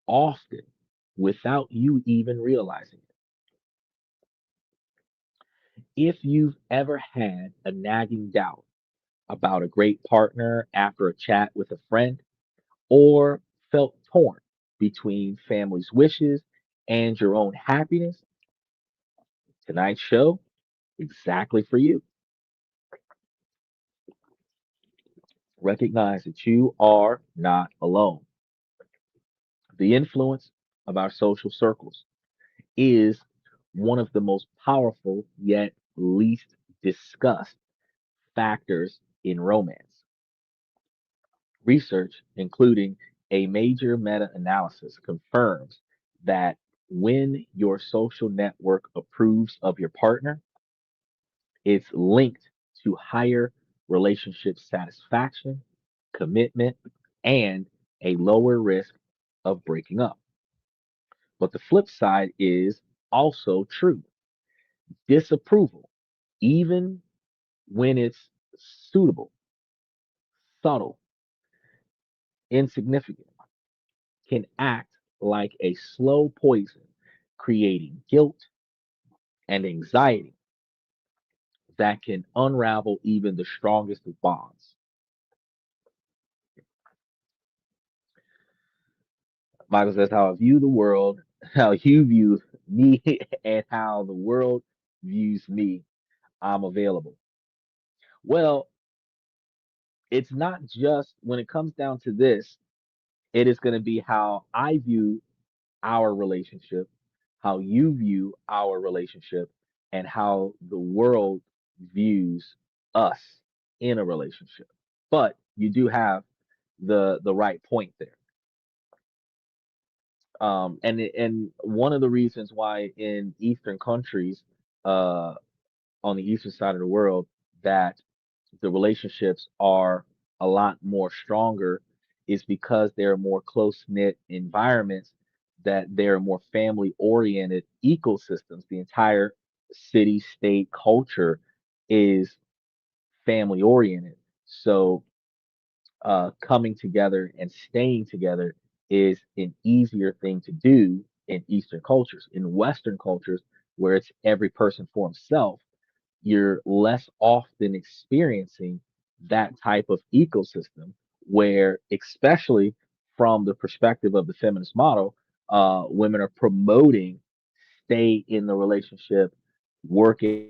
often without you even realizing it. If you've ever had a nagging doubt about a great partner after a chat with a friend, or felt torn between family's wishes and your own happiness, tonight's show exactly for you. Recognize that you are not alone. The influence of our social circles is one of the most powerful yet least discussed factors in romance. Research, including a major meta analysis, confirms that when your social network approves of your partner, it's linked to higher relationship satisfaction, commitment, and a lower risk of breaking up. But the flip side is also true. Disapproval, even when it's suitable, subtle, insignificant, can act like a slow poison, creating guilt and anxiety that can unravel even the strongest of bonds. Michael says, how I view the world, how you view me, and how the world views me. I'm available. Well, it's not just when it comes down to this, it is going to be how I view our relationship, how you view our relationship, and how the world views us in a relationship. But you do have the right point there. And one of the reasons why in Eastern countries, uh, on the eastern side of the world, that the relationships are a lot more stronger is because they're more close knit environments, that they're more family oriented ecosystems. The entire city, state, culture is family oriented. So coming together and staying together is an easier thing to do in Eastern cultures. In Western cultures, where it's every person for himself, you're less often experiencing that type of ecosystem where, especially from the perspective of the feminist model, women are promoting stay in the relationship, work it,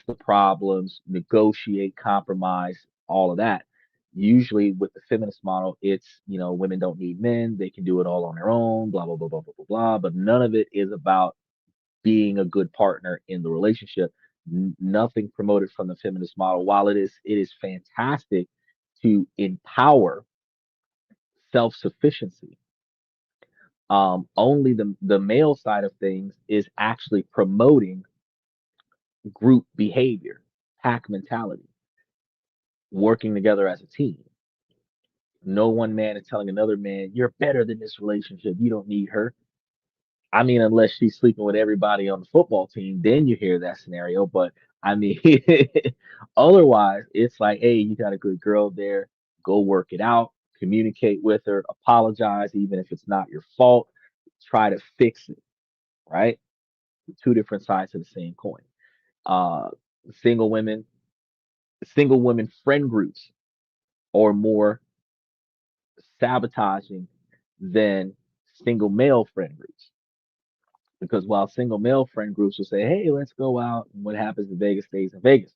the problems, negotiate, compromise, all of that. Usually with the feminist model, it's, women don't need men, they can do it all on their own, blah, blah, blah, blah, blah, blah, blah. But none of it is about being a good partner in the relationship. Nothing promoted from the feminist model. While it is fantastic to empower self-sufficiency, only the male side of things is actually promoting group behavior, pack mentality, working together as a team. No one man is telling another man, you're better than this relationship. You don't need her. I mean, unless she's sleeping with everybody on the football team, then you hear that scenario. But I mean, otherwise, it's like, hey, you got a good girl there. Go work it out, communicate with her, apologize, even if it's not your fault. Try to fix it, right? Two different sides of the same coin. Uh, single women, single women friend groups are more sabotaging than single male friend groups. Because while single male friend groups will say, hey, let's go out, and what happens in Vegas stays in Vegas,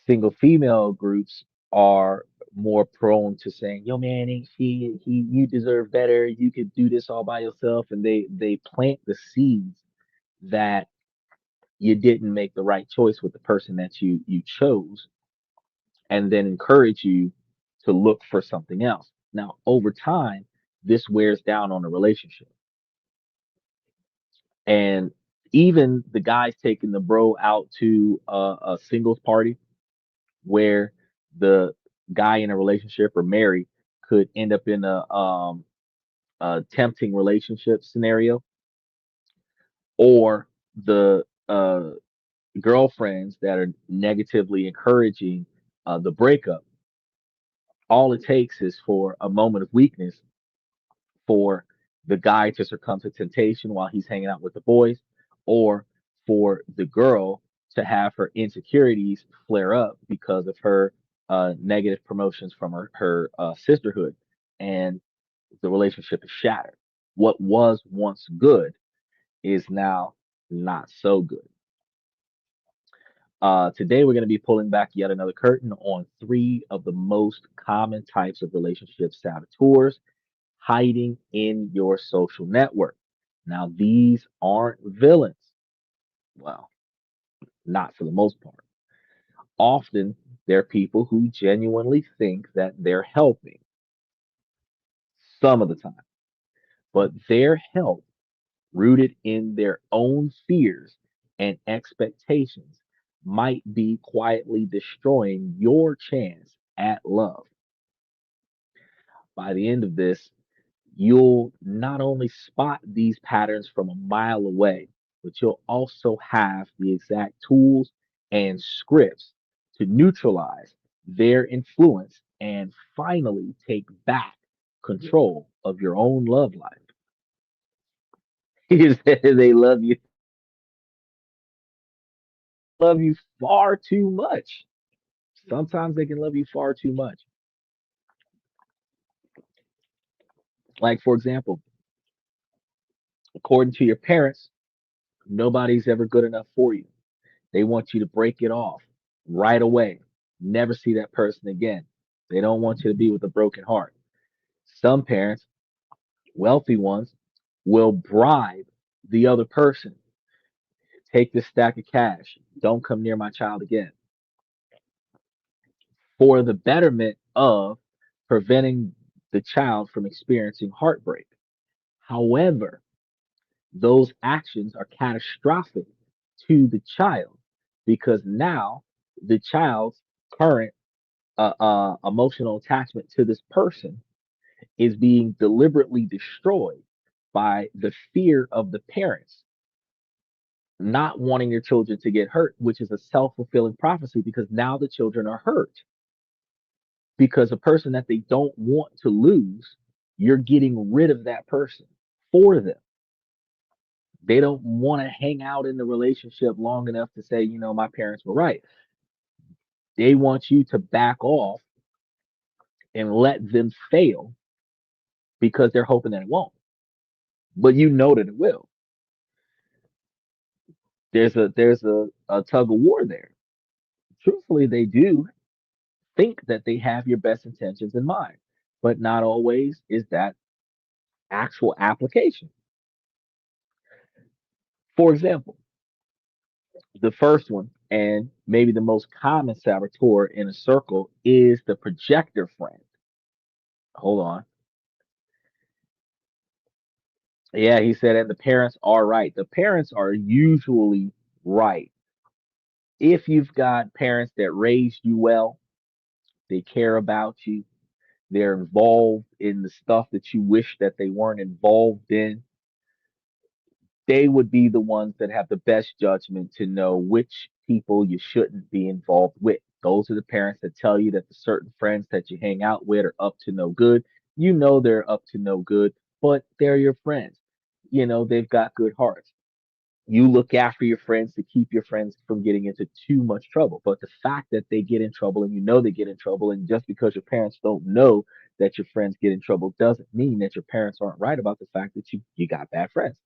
single female groups are more prone to saying, yo, man, ain't you deserve better. You could do this all by yourself. And they plant the seeds that you didn't make the right choice with the person that you chose, and then encourage you to look for something else. Now, over time, this wears down on a relationship. And even the guys taking the bro out to a singles party where the guy in a relationship or married could end up in a tempting relationship scenario, or the girlfriends that are negatively encouraging the breakup. All it takes is for a moment of weakness for the guy to succumb to temptation while he's hanging out with the boys, or for the girl to have her insecurities flare up because of her negative promotions from her sisterhood, and the relationship is shattered. What was once good is now not so good. Today, we're going to be pulling back yet another curtain on three of the most common types of relationship saboteurs hiding in your social network. Now, these aren't villains. Well, not for the most part. Often, they're people who genuinely think that they're helping some of the time, but their help, rooted in their own fears and expectations, might be quietly destroying your chance at love. By the end of this, you'll not only spot these patterns from a mile away, but you'll also have the exact tools and scripts to neutralize their influence and finally take back control of your own love life. He said they love you far too much. Sometimes they can love you far too much. Like, for example, according to your parents, nobody's ever good enough for you. They want you to break it off right away, never see that person again. They don't want you to be with a broken heart. Some parents, wealthy ones, will bribe the other person. Take this stack of cash. Don't come near my child again. For the betterment of preventing the child from experiencing heartbreak. However, those actions are catastrophic to the child because now the child's current emotional attachment to this person is being deliberately destroyed by the fear of the parents not wanting their children to get hurt, which is a self fulfilling prophecy because now the children are hurt because a person that they don't want to lose, you're getting rid of that person for them. They don't want to hang out in the relationship long enough to say, my parents were right. They want you to back off and let them fail because they're hoping that it won't. But you know that it will. There's a tug of war there. Truthfully, they do think that they have your best intentions in mind, but not always is that actual application. For example, the first one, and maybe the most common saboteur in a circle, is the projector friend. Hold on. Yeah, he said, and the parents are right. The parents are usually right. If you've got parents that raised you well, they care about you, they're involved in the stuff that you wish that they weren't involved in, they would be the ones that have the best judgment to know which people you shouldn't be involved with. Those are the parents that tell you that the certain friends that you hang out with are up to no good. You know they're up to no good, but they're your friends. They've got good hearts. You look after your friends to keep your friends from getting into too much trouble. But the fact that they get in trouble and you know they get in trouble, and just because your parents don't know that your friends get in trouble doesn't mean that your parents aren't right about the fact that you got bad friends.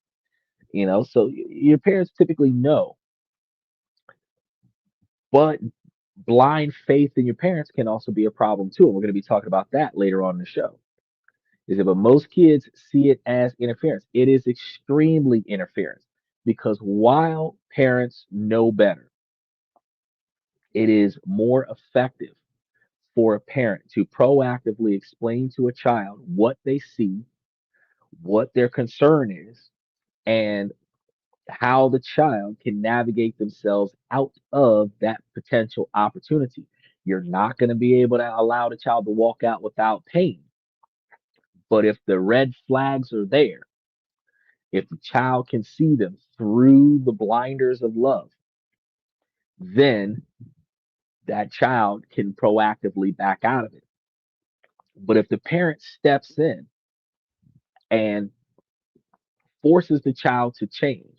So your parents typically know, but blind faith in your parents can also be a problem too. And we're going to be talking about that later on in the show. Is it, but most kids see it as interference. It is extremely interference because while parents know better, it is more effective for a parent to proactively explain to a child what they see, what their concern is, and how the child can navigate themselves out of that potential opportunity. You're not going to be able to allow the child to walk out without pain. But if the red flags are there, if the child can see them through the blinders of love, then that child can proactively back out of it. But if the parent steps in and forces the child to change,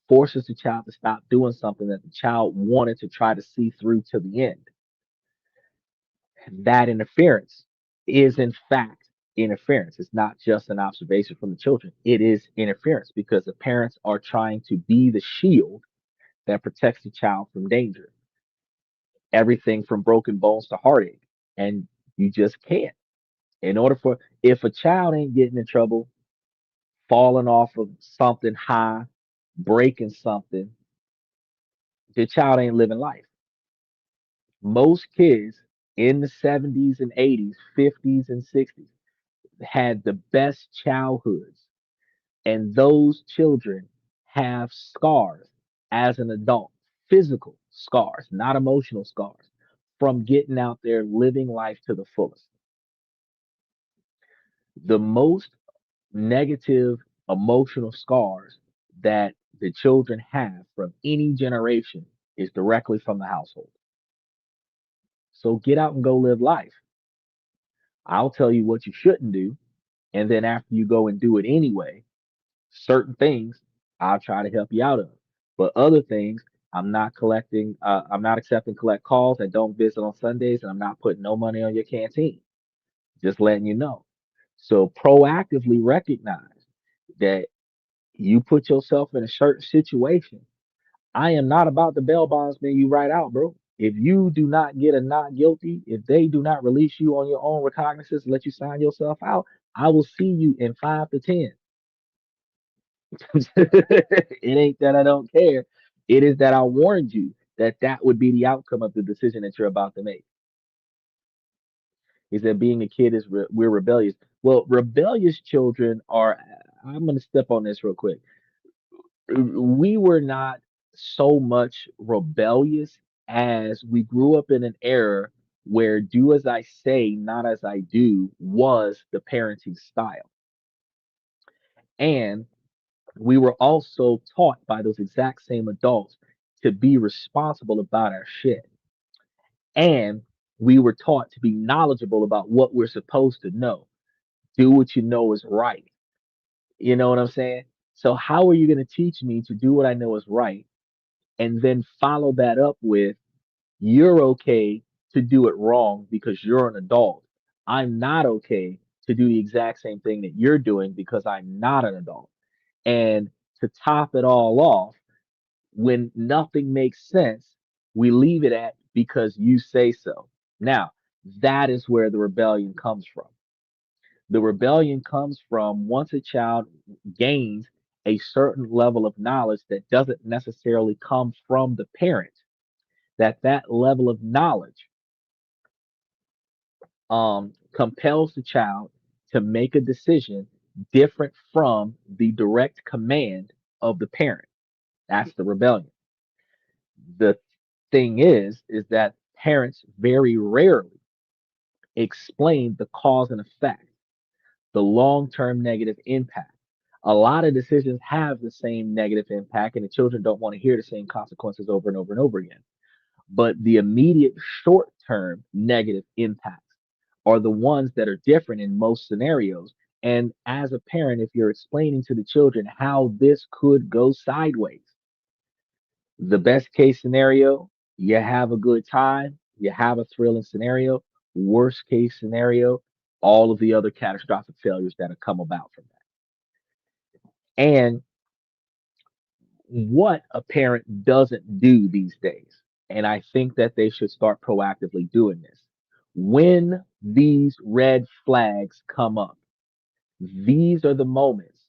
forces the child to stop doing something that the child wanted to try to see through to the end, that interference is in fact interference. It's not just an observation from the children. It is interference because the parents are trying to be the shield that protects the child from danger, everything from broken bones to heartache. And you just can't. In order for, if a child ain't getting in trouble, falling off of something high, breaking something, the child ain't living life. Most kids in the 70s and 80s, 50s and 60s had the best childhoods, and those children have scars as an adult, physical scars, not emotional scars, from getting out there living life to the fullest. The most negative emotional scars that the children have from any generation is directly from the household. So get out and go live life. I'll tell you what you shouldn't do. And then after you go and do it anyway, certain things I'll try to help you out of. But other things, I'm not accepting collect calls that don't visit on Sundays, and I'm not putting no money on your canteen. Just letting you know. So proactively recognize that you put yourself in a certain situation. I am not about the bail bondsman you write out, bro. If you do not get a not guilty, if they do not release you on your own recognizance and let you sign yourself out, I will see you in 5 to 10. It ain't that I don't care. It is that I warned you that that would be the outcome of the decision that you're about to make. Is that being a kid is we're rebellious. Well, rebellious children are. I'm going to step on this real quick. We were not so much rebellious as we grew up in an era where do as I say, not as I do was the parenting style. And we were also taught by those exact same adults to be responsible about our shit. And we were taught to be knowledgeable about what we're supposed to know. Do what you know is right. You know what I'm saying? So, how are you going to teach me to do what I know is right and then follow that up with you're okay to do it wrong because you're an adult? I'm not okay to do the exact same thing that you're doing because I'm not an adult. And to top it all off, when nothing makes sense, we leave it at because you say so. Now, that is where the rebellion comes from. The rebellion comes from once a child gains a certain level of knowledge that doesn't necessarily come from the parent, that level of knowledge compels the child to make a decision different from the direct command of the parent. That's the rebellion. The thing is that parents very rarely explain the cause and effect, the long-term negative impact. A lot of decisions have the same negative impact, and the children don't want to hear the same consequences over and over and over again. But the immediate short-term negative impacts are the ones that are different in most scenarios. And as a parent, if you're explaining to the children how this could go sideways, the best case scenario, you have a good time, you have a thrilling scenario. Worst case scenario, all of the other catastrophic failures that have come about from that. And what a parent doesn't do these days, and I think that they should start proactively doing this. When these red flags come up, these are the moments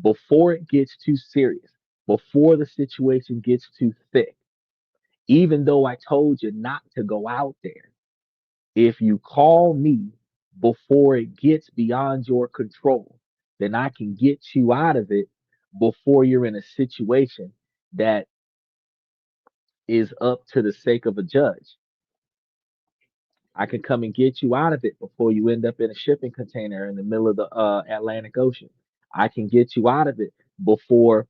before it gets too serious, before the situation gets too thick. Even though I told you not to go out there, if you call me before it gets beyond your control, then I can get you out of it before you're in a situation that is up to the sake of a judge. I can come and get you out of it before you end up in a shipping container in the middle of the Atlantic Ocean. I can get you out of it before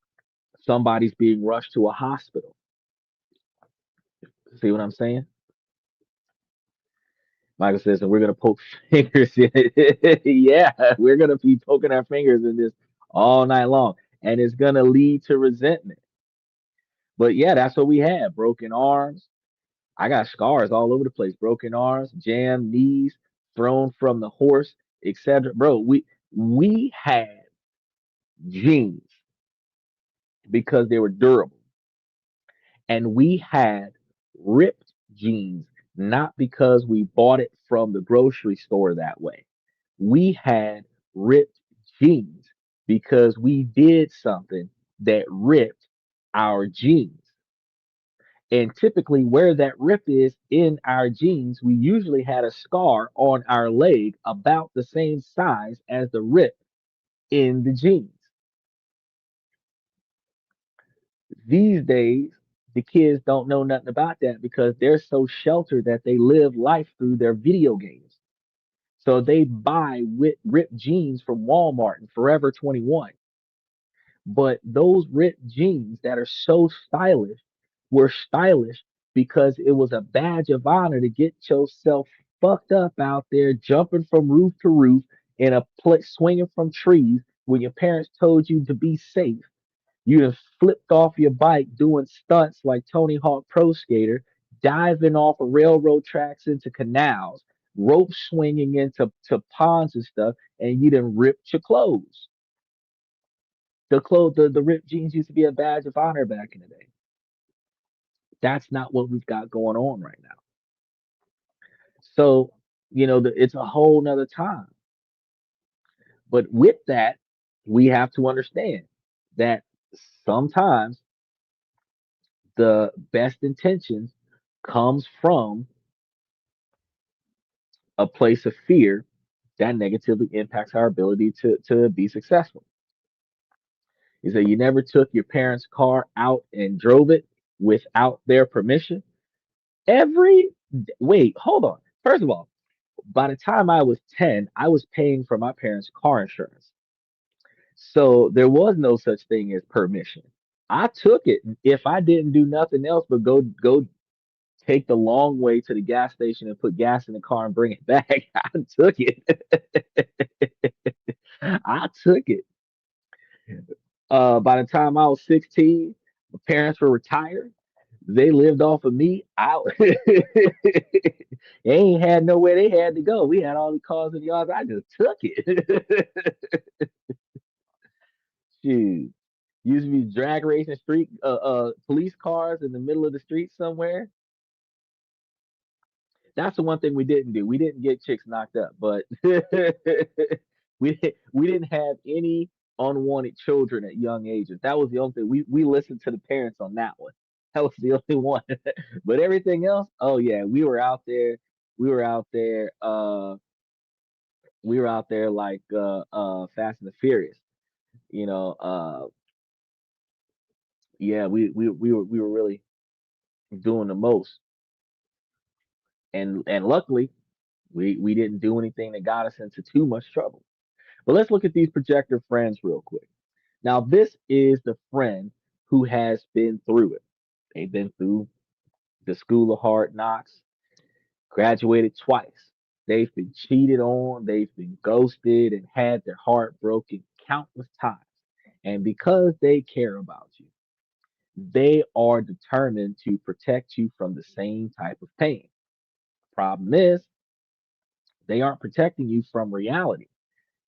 somebody's being rushed to a hospital. See what I'm saying? Michael says, and we're gonna poke fingers in it. Yeah, we're gonna be poking our fingers in this all night long, and it's gonna lead to resentment. But yeah, that's what we had: broken arms. I got scars all over the place: broken arms, jammed knees, thrown from the horse, etc. Bro, we had jeans because they were durable, and we had ripped jeans not because we bought it from the grocery store that way. We had ripped jeans because we did something that ripped our jeans. And typically, where that rip is in our jeans, we usually had a scar on our leg about the same size as the rip in the jeans. These days, the kids don't know nothing about that because they're so sheltered that they live life through their video games. So they buy ripped jeans from Walmart and Forever 21. But those ripped jeans that are so stylish were stylish because it was a badge of honor to get yourself fucked up out there, jumping from roof to roof in a place, swinging from trees when your parents told you to be safe. You'd have flipped off your bike doing stunts like Tony Hawk Pro Skater, diving off of railroad tracks into canals, rope swinging into ponds and stuff, and you'd have ripped your clothes. The ripped jeans used to be a badge of honor back in the day. That's not what we've got going on right now. So, it's a whole nother time. But with that, we have to understand that sometimes the best intentions comes from a place of fear that negatively impacts our ability to be successful. Is that you never took your parents' car out and drove it without their permission? Wait, hold on. First of all, by the time I was 10, I was paying for my parents' car insurance. So there was no such thing as permission. I took it. If I didn't do nothing else but go take the long way to the gas station and put gas in the car and bring it back, I took it. I took it. By the time I was 16, my parents were retired. They lived off of me. They ain't had nowhere they had to go. We had all the cars in the yards. I just took it. Shoot. Used to be drag racing street police cars in the middle of the street somewhere. That's the one thing we didn't do. We didn't get chicks knocked up, but we didn't have any unwanted children at young ages. That was the only thing. We listened to the parents on that one. That was the only one. But everything else, oh yeah, we were out there. We were out there. We were out there like Fast and the Furious. You know, yeah, we were really doing the most. And luckily, we didn't do anything that got us into too much trouble. But let's look at these projector friends real quick. Now, this is the friend who has been through it. They've been through the school of hard knocks, graduated twice. They've been cheated on, they've been ghosted, and had their heart broken countless times. And because they care about you, they are determined to protect you from the same type of pain. Problem is, they aren't protecting you from reality.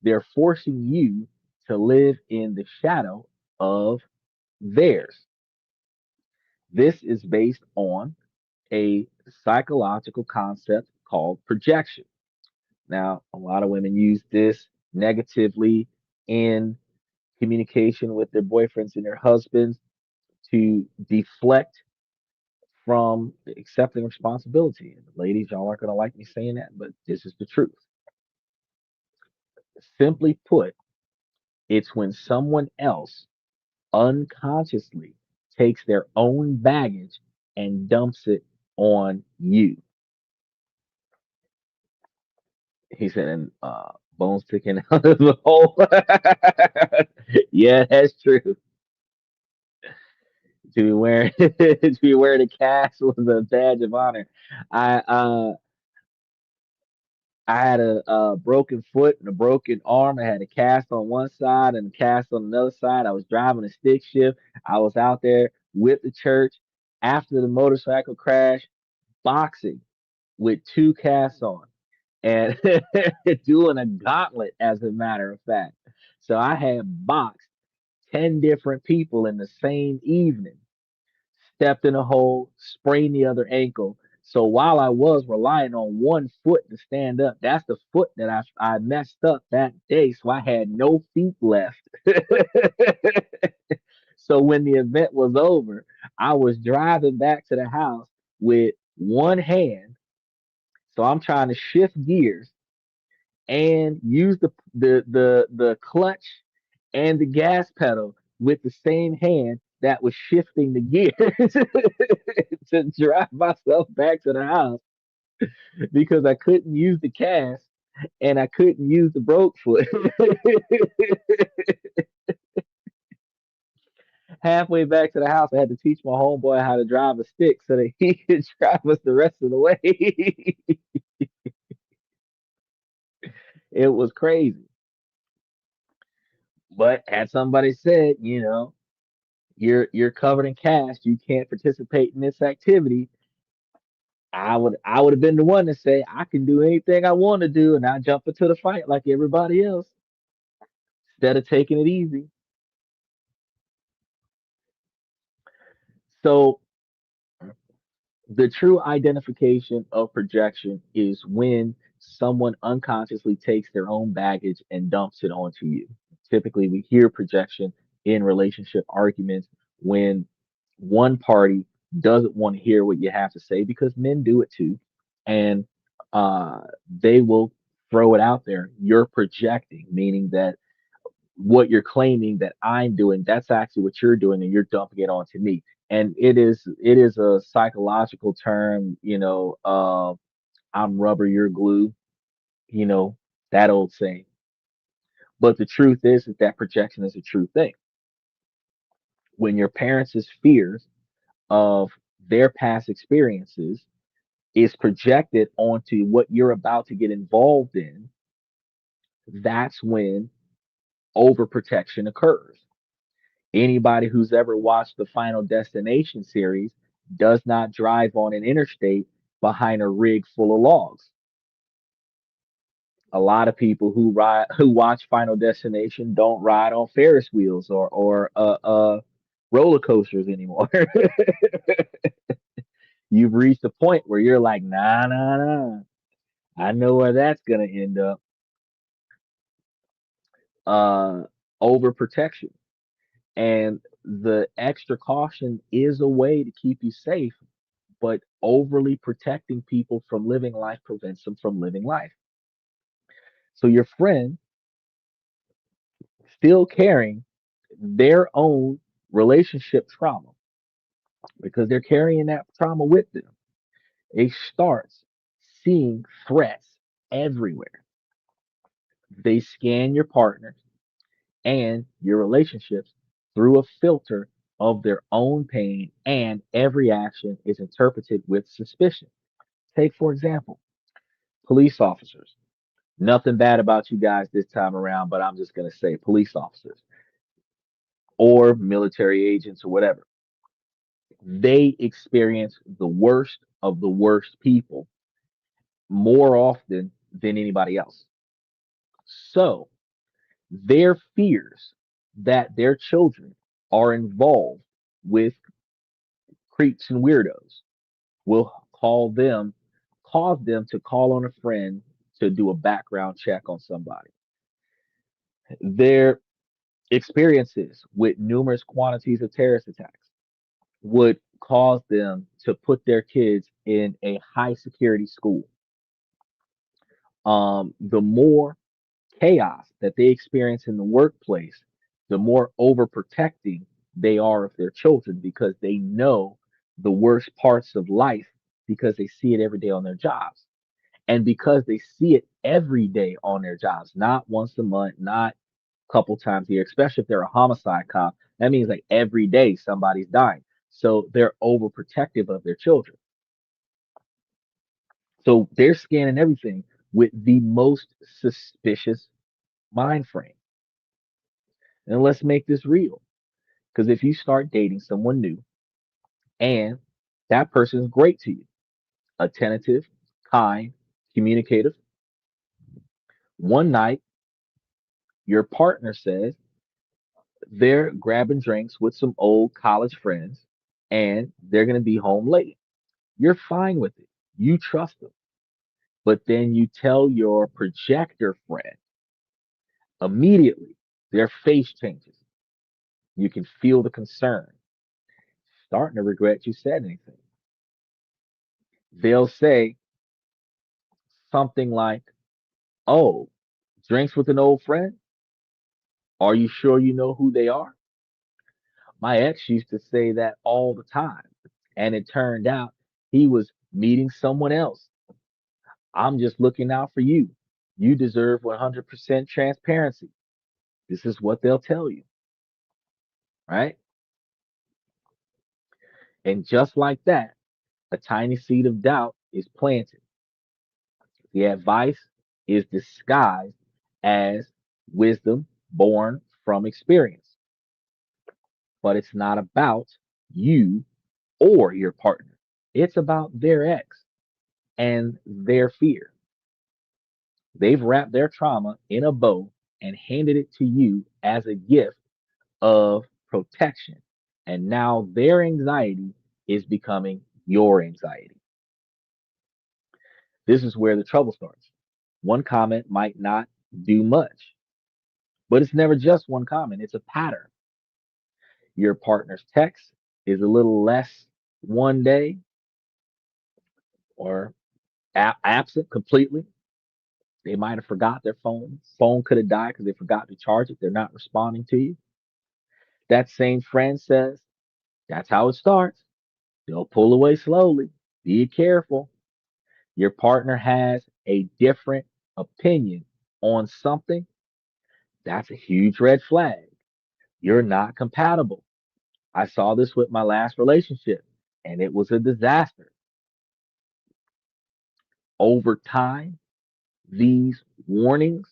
They're forcing you to live in the shadow of theirs. This is based on a psychological concept called projection. Now, a lot of women use this negatively in communication with their boyfriends and their husbands to deflect from accepting responsibility. And ladies, y'all aren't going to like me saying that, but this is the truth. Simply put, it's when someone else unconsciously takes their own baggage and dumps it on you. He said, and bones sticking out of the hole. Yeah, that's true. To be wearing a cast was a badge of honor. I I had a broken foot and a broken arm. I had a cast on one side and a cast on another side. I was driving a stick shift. I was out there with the church after the motorcycle crash, boxing with two casts on and doing a gauntlet, as a matter of fact. So I had boxed 10 different people in the same evening, stepped in a hole, sprained the other ankle. So while I was relying on one foot to stand up, that's the foot that I messed up that day. So I had no feet left. So when the event was over, I was driving back to the house with one hand. So I'm trying to shift gears and use the clutch and the gas pedal with the same hand that was shifting the gears to drive myself back to the house because I couldn't use the cast and I couldn't use the broke foot. Halfway back to the house, I had to teach my homeboy how to drive a stick so that he could drive us the rest of the way. It was crazy. But had somebody said, you're covered in cash, you can't participate in this activity, I would have been the one to say I can do anything I want to do and I jump into the fight like everybody else instead of taking it easy. So the true identification of projection is when someone unconsciously takes their own baggage and dumps it onto you. Typically, we hear projection in relationship arguments when one party doesn't want to hear what you have to say because men do it too. And uh, they will throw it out there. You're projecting, meaning that what you're claiming that I'm doing, that's actually what you're doing, and you're dumping it onto me. And it is a psychological term, I'm rubber, you're glue, you know, that old saying. But the truth is that projection is a true thing. When your parents' fears of their past experiences is projected onto what you're about to get involved in, that's when overprotection occurs. Anybody who's ever watched the Final Destination series does not drive on an interstate behind a rig full of logs. A lot of people who watch Final Destination don't ride on Ferris wheels or roller coasters anymore. You've reached a point where you're like, nah, nah, nah. I know where that's gonna end up. Uh, Overprotection. And the extra caution is a way to keep you safe, but overly protecting people from living life prevents them from living life. So your friend still carrying their own relationship trauma because they're carrying that trauma with them. It starts seeing threats everywhere. They scan your partners and your relationships through a filter of their own pain, and every action is interpreted with suspicion. Take, for example, police officers. Nothing bad about you guys this time around, but I'm just going to say police officers or military agents or whatever. They experience the worst of the worst people more often than anybody else. So their fears that their children are involved with creeps and weirdos will cause them to call on a friend to do a background check on somebody. Their experiences with numerous quantities of terrorist attacks would cause them to put their kids in a high security school. The more chaos that they experience in the workplace, the more overprotecting they are of their children because they know the worst parts of life because they see it every day on their jobs. And because they see it every day on their jobs, not once a month, not a couple times a year, especially if they're a homicide cop, that means like every day somebody's dying. So they're overprotective of their children. So they're scanning everything. with the most suspicious mind frame. And let's make this real. Because if you start dating someone new and that person is great to you, attentive, kind, communicative, one night your partner says they're grabbing drinks with some old college friends and they're going to be home late. You're fine with it. You trust them. But then you tell your projector friend immediately, their face changes. You can feel the concern, starting to regret you said anything. They'll say something like, "Oh, drinks with an old friend? Are you sure you know who they are?" My ex used to say that all the time, and it turned out he was meeting someone else. I'm just looking out for you. You deserve 100% transparency. This is what they'll tell you, right? And just like that, a tiny seed of doubt is planted. The advice is disguised as wisdom born from experience, but it's not about you or your partner. It's about their ex and their fear. They've wrapped their trauma in a bow and handed it to you as a gift of protection. And now their anxiety is becoming your anxiety. This is where the trouble starts. One comment might not do much, but it's never just one comment, it's a pattern. Your partner's text is a little less one day or absent completely. They might have forgot their phone. Phone could have died because they forgot to charge it. They're not responding to you. That same friend says, that's how it starts. They'll pull away slowly. Be careful. Your partner has a different opinion on something. That's a huge red flag. You're not compatible. I saw this with my last relationship, and it was a disaster. Over time, these warnings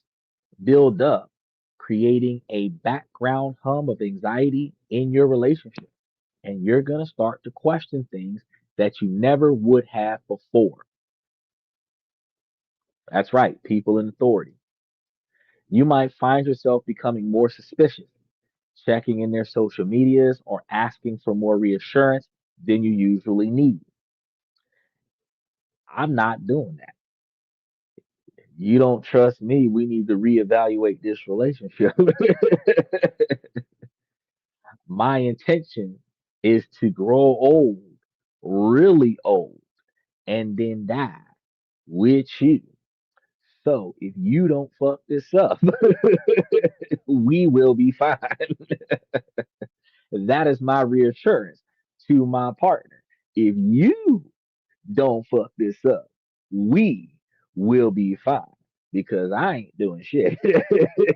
build up, creating a background hum of anxiety in your relationship. And you're going to start to question things that you never would have before. That's right, people in authority. You might find yourself becoming more suspicious, checking in their social medias or asking for more reassurance than you usually need. I'm not doing that. You don't trust me. We need to reevaluate this relationship. My intention is to grow old, really old, and then die with you. So if you don't fuck this up, we will be fine. That is my reassurance to my partner. If you don't fuck this up, we will be fine because I ain't doing shit.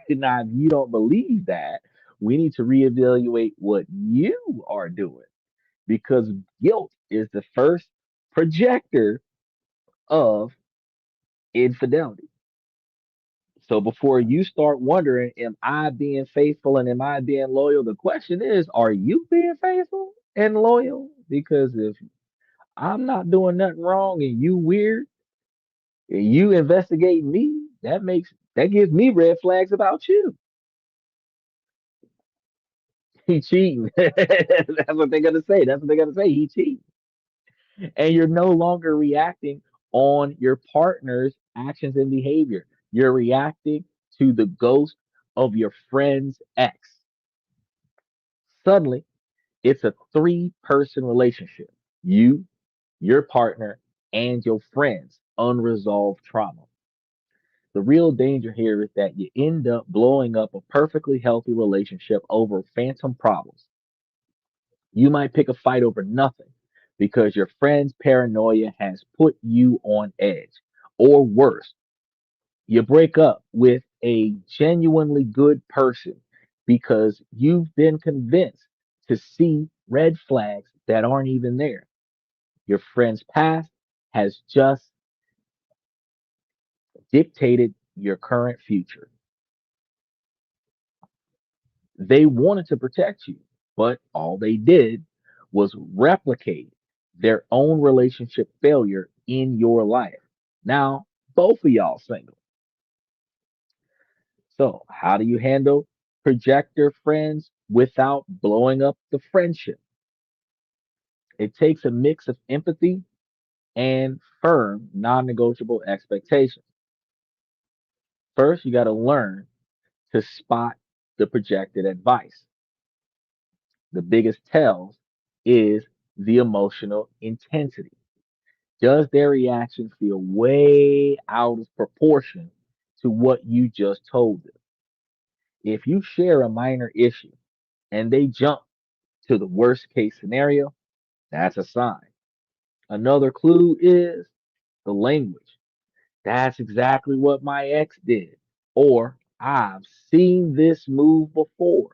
Now, if you don't believe that, we need to reevaluate what you are doing because guilt is the first projector of infidelity. So before you start wondering, am I being faithful and am I being loyal? The question is, are you being faithful and loyal? Because if I'm not doing nothing wrong and you weird and you investigate me, that gives me red flags about you. He cheating. That's what they're gonna say. That's what they're gonna say. He cheating. And you're no longer reacting on your partner's actions and behavior. You're reacting to the ghost of your friend's ex. Suddenly, it's a three-person relationship. You, your partner, and your friends' unresolved trauma. The real danger here is that you end up blowing up a perfectly healthy relationship over phantom problems. You might pick a fight over nothing because your friend's paranoia has put you on edge. Or worse, you break up with a genuinely good person because you've been convinced to see red flags that aren't even there. Your friend's past has just dictated your current future. They wanted to protect you, but all they did was replicate their own relationship failure in your life. Now, both of y'all single. So, how do you handle projector friends without blowing up the friendship? It takes a mix of empathy and firm, non negotiable expectations. First, you got to learn to spot the projected advice. The biggest tells is the emotional intensity. Does their reaction feel way out of proportion to what you just told them? If you share a minor issue and they jump to the worst case scenario, that's a sign. Another clue is the language. That's exactly what my ex did. Or I've seen this move before.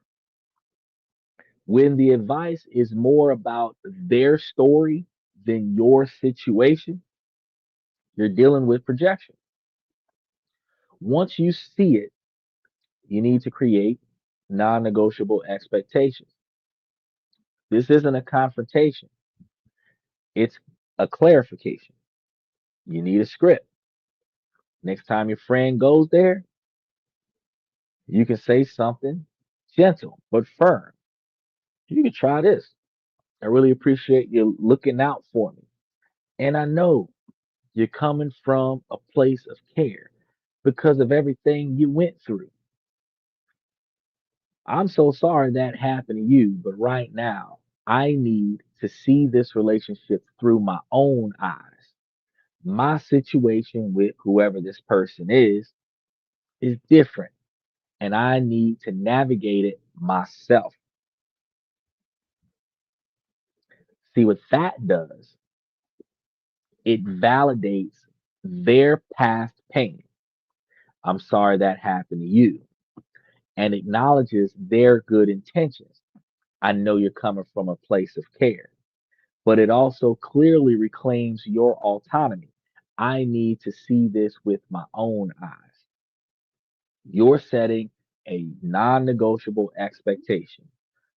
When the advice is more about their story than your situation, you're dealing with projection. Once you see it, you need to create non negotiable expectations. This isn't a confrontation, it's a clarification. You need a script. Next time your friend goes there, you can say something gentle but firm. You can try this. I really appreciate you looking out for me. And I know you're coming from a place of care because of everything you went through. I'm so sorry that happened to you, but right now, I need to see this relationship through my own eyes. My situation with whoever this person is different, and I need to navigate it myself. See what that does? It validates their past pain. I'm sorry that happened to you, and acknowledges their good intentions. I know you're coming from a place of care, but it also clearly reclaims your autonomy. I need to see this with my own eyes. You're setting a non negotiable expectation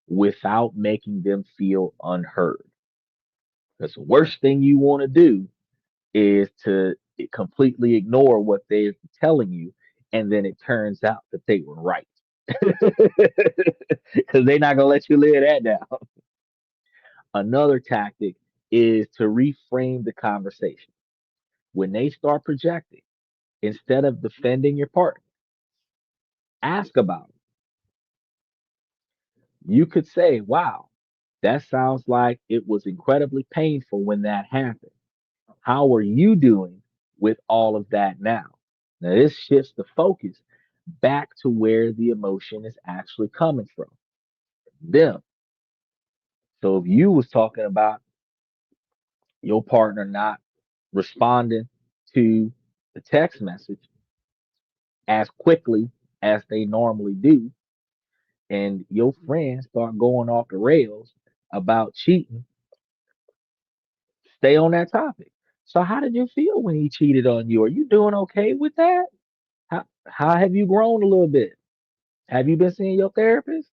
without making them feel unheard. Because the worst thing you want to do is to completely ignore what they're telling you, and then it turns out that they were right. Because they're not going to let you live that down. Another tactic is to reframe the conversation. When they start projecting, instead of defending your partner, ask about it. You could say, wow, that sounds like it was incredibly painful when that happened. How are you doing with all of that now? Now, this shifts the focus back to where the emotion is actually coming from them. So if you was talking about your partner not responding to the text message as quickly as they normally do, and your friends start going off the rails about cheating, stay on that topic. So how did you feel when he cheated on you? Are you doing okay with that? How have you grown a little bit? Have you been seeing your therapist?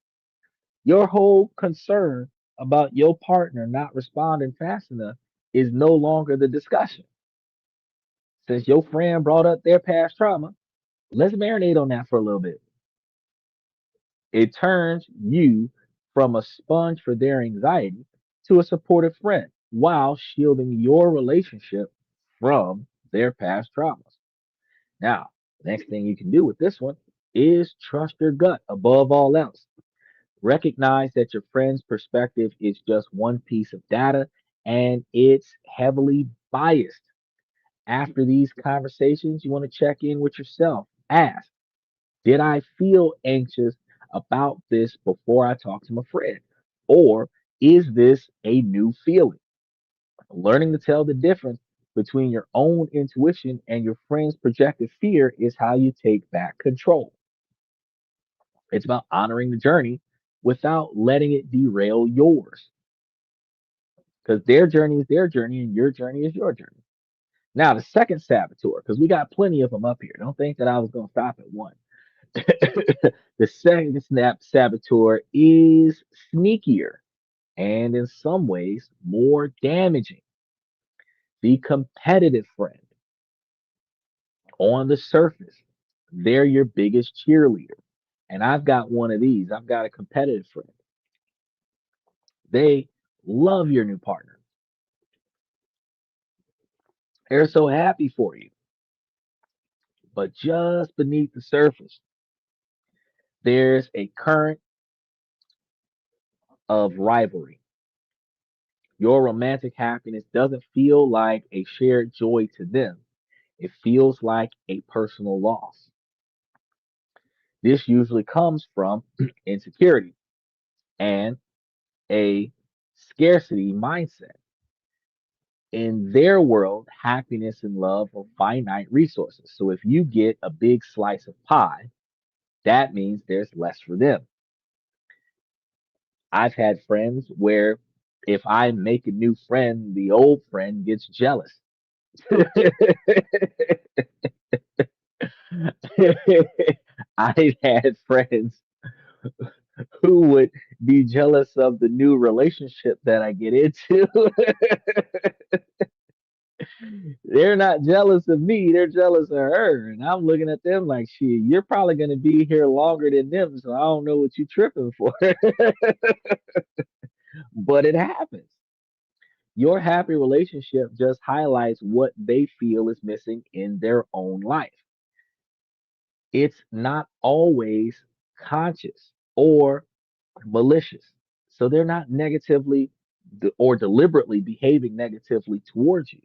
Your whole concern about your partner not responding fast enough is no longer the discussion. Since your friend brought up their past trauma, let's marinate on that for a little bit. It turns you from a sponge for their anxiety to a supportive friend while shielding your relationship from their past traumas. Now, next thing you can do with this one is trust your gut above all else. Recognize that your friend's perspective is just one piece of data and it's heavily biased. After these conversations, you want to check in with yourself. Ask, did I feel anxious about this before I talked to my friend? Or is this a new feeling? Learning to tell the difference between your own intuition and your friend's projected fear is how you take back control. It's about honoring the journey without letting it derail yours. Because their journey is their journey and your journey is your journey. Now, the second saboteur, because we got plenty of them up here. Don't think that I was going to stop at one. The second saboteur is sneakier and in some ways more damaging. The competitive friend. On the surface, they're your biggest cheerleader. And I've got one of these. I've got a competitive friend. They love your new partner. They're so happy for you. But just beneath the surface, there's a current of rivalry. Your romantic happiness doesn't feel like a shared joy to them, it feels like a personal loss. This usually comes from insecurity and a scarcity mindset. In their world, happiness and love are finite resources. So if you get a big slice of pie, that means there's less for them. I've had friends where if I make a new friend, the old friend gets jealous. I've had friends who would be jealous of the new relationship that I get into. They're not jealous of me, they're jealous of her. And I'm looking at them like, shit, you're probably going to be here longer than them. So I don't know what you're tripping for. But it happens. Your happy relationship just highlights what they feel is missing in their own life. It's not always conscious or malicious. So they're not negatively or deliberately behaving negatively towards you.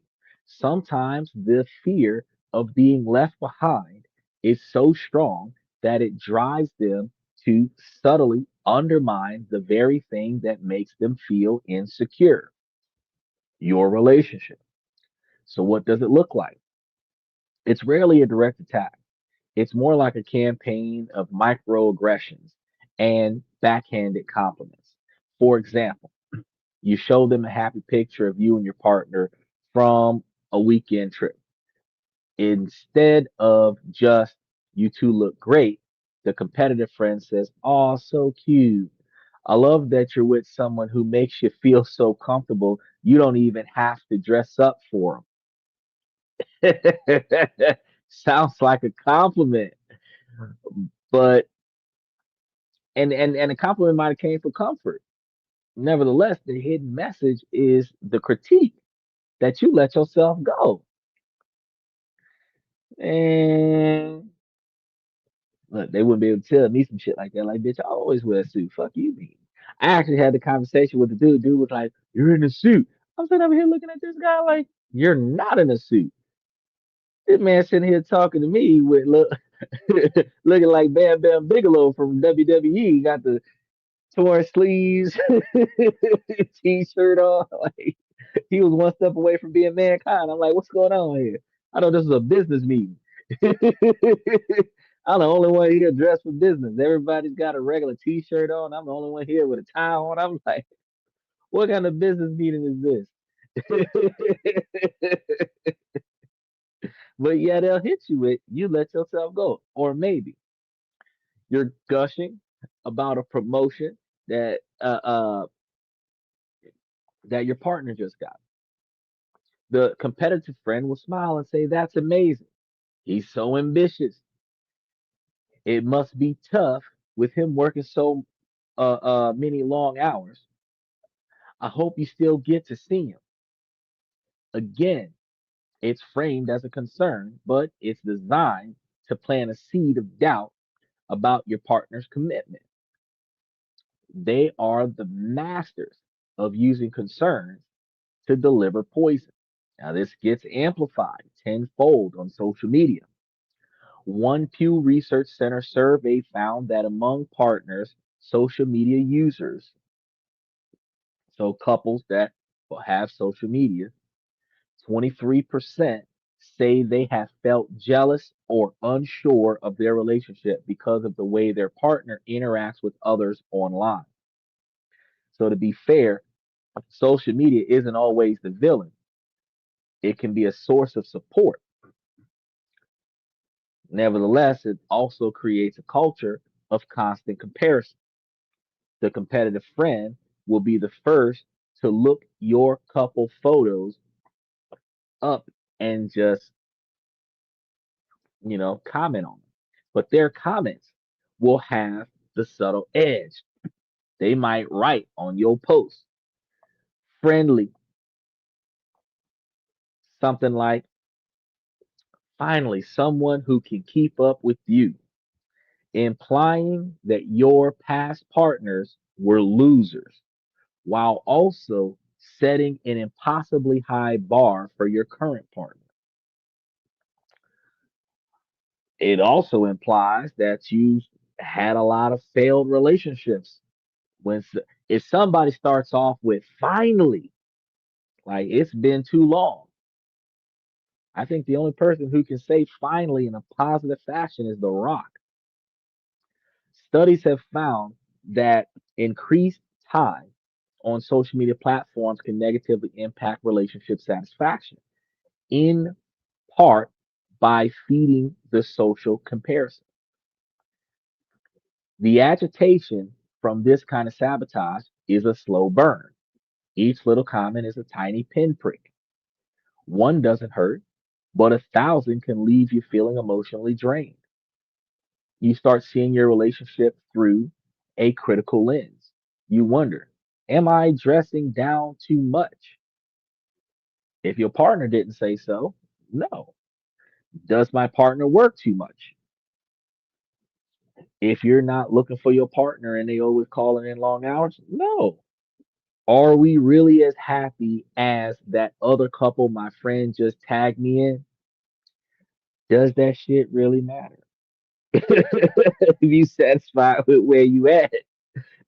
Sometimes the fear of being left behind is so strong that it drives them to subtly undermine the very thing that makes them feel insecure, your relationship. So, what does it look like? It's rarely a direct attack. It's more like a campaign of microaggressions and backhanded compliments. For example, you show them a happy picture of you and your partner from a weekend trip. Instead of just, you two look great, the competitive friend says, oh, so cute. I love that you're with someone who makes you feel so comfortable. You don't even have to dress up for them. Sounds like a compliment, but and a compliment might have came for comfort. Nevertheless, the hidden message is the critique that you let yourself go. And look, they wouldn't be able to tell me some shit like that. Like, bitch, I always wear a suit. Fuck you, mean. I actually had the conversation with the dude. Dude was like, "You're in a suit." I'm sitting over here looking at this guy like, "You're not in a suit." This man sitting here talking to me with look, looking like Bam Bam Bigelow from WWE. Got the torn sleeves, t-shirt on. Like he was one step away from being mankind. I'm like, what's going on here? I know this is a business meeting. I'm the only one here dressed for business. Everybody's got a regular t-shirt on. I'm the only one here with a tie on. I'm like, what kind of business meeting is this? But yeah, they'll hit you with you let yourself go. Or maybe you're gushing about a promotion that your partner just got. The competitive friend will smile and say, that's amazing. He's so ambitious. It must be tough with him working so many long hours. I hope you still get to see him. Again, it's framed as a concern, but it's designed to plant a seed of doubt about your partner's commitment. They are the masters of using concerns to deliver poison. Now, this gets amplified tenfold on social media. One Pew Research Center survey found that among partners, social media users, so couples that have social media, 23% say they have felt jealous or unsure of their relationship because of the way their partner interacts with others online. So, to be fair, social media isn't always the villain. It can be a source of support. Nevertheless, it also creates a culture of constant comparison. The competitive friend will be the first to look your couple photos up and just, comment on them. But their comments will have the subtle edge. They might write on your post, friendly, something like, finally, someone who can keep up with you, implying that your past partners were losers, while also setting an impossibly high bar for your current partner. It also implies that you had a lot of failed relationships. When if somebody starts off with finally, like it's been too long, I think the only person who can say finally in a positive fashion is The Rock. Studies have found that increased time on social media platforms can negatively impact relationship satisfaction, in part by feeding the social comparison. The agitation from this kind of sabotage is a slow burn. Each little comment is a tiny pinprick. One doesn't hurt, but 1,000 can leave you feeling emotionally drained. You start seeing your relationship through a critical lens. You wonder, am I dressing down too much? If your partner didn't say so, no. Does my partner work too much? If you're not looking for your partner and they always calling in long hours, no. Are we really as happy as that other couple my friend just tagged me in? Does that shit really matter? If you satisfied with where you at,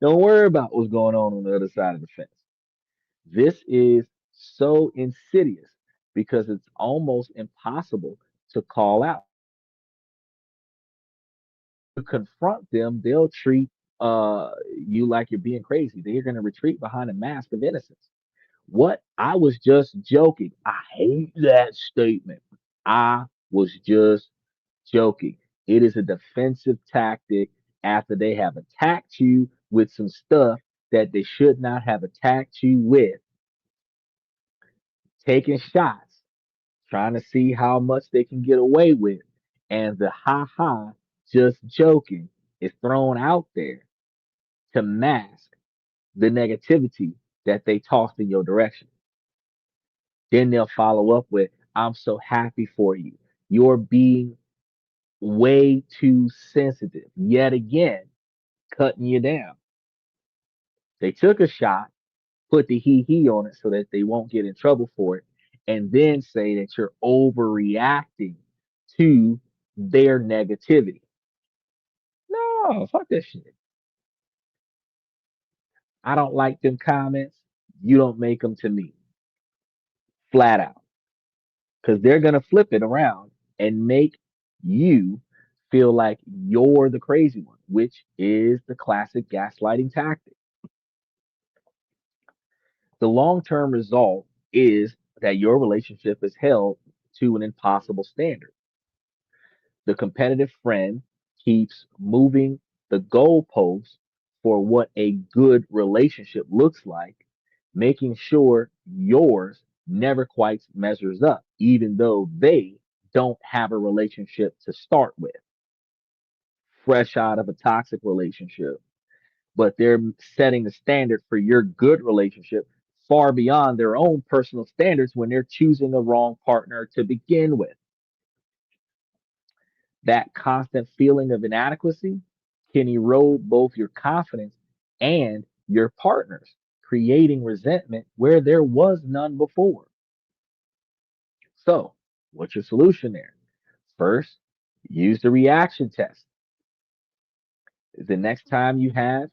don't worry about what's going on the other side of the fence. This is so insidious because it's almost impossible to call out. To confront them, they'll treat you like you're being crazy. They're going to retreat behind a mask of innocence. What? I was just joking. I hate that statement. I was just joking. It is a defensive tactic after they have attacked you with some stuff that they should not have attacked you with, taking shots, trying to see how much they can get away with. And the ha ha, just joking, is thrown out there to mask the negativity that they tossed in your direction. Then they'll follow up with, I'm so happy for you. You're being way too sensitive. Yet again, cutting you down. They took a shot, put the hee hee on it so that they won't get in trouble for it, and then say that you're overreacting to their negativity. No, fuck that shit. I don't like them comments. You don't make them to me. Flat out. Because they're going to flip it around and make you feel like you're the crazy one, which is the classic gaslighting tactic. The long term result is that your relationship is held to an impossible standard. The competitive friend keeps moving the goalposts for what a good relationship looks like, making sure yours never quite measures up, even though they don't have a relationship to start with, fresh out of a toxic relationship. But they're setting the standard for your good relationship far beyond their own personal standards when they're choosing the wrong partner to begin with. That constant feeling of inadequacy can erode both your confidence and your partner's, creating resentment where there was none before. So, what's your solution there? First, use the reaction test. The next time you have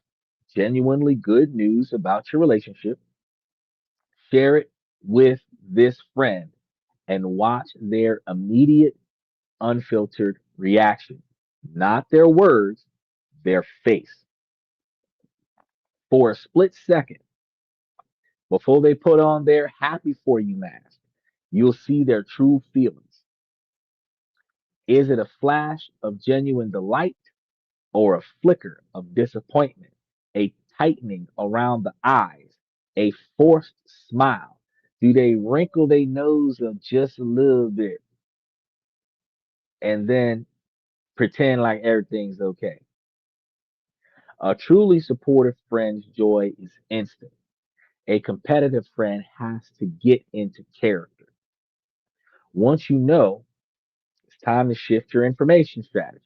genuinely good news about your relationship, share it with this friend and watch their immediate, unfiltered reaction. Not their words, their face. For a split second, before they put on their happy for you mask, You'll see their true feelings. Is it a flash of genuine delight or a flicker of disappointment, a tightening around the eyes, a forced smile? Do they wrinkle their nose up just a little bit and then pretend like everything's okay? A truly supportive friend's joy is instant. A competitive friend has to get into character. Once you know, it's time to shift your information strategy.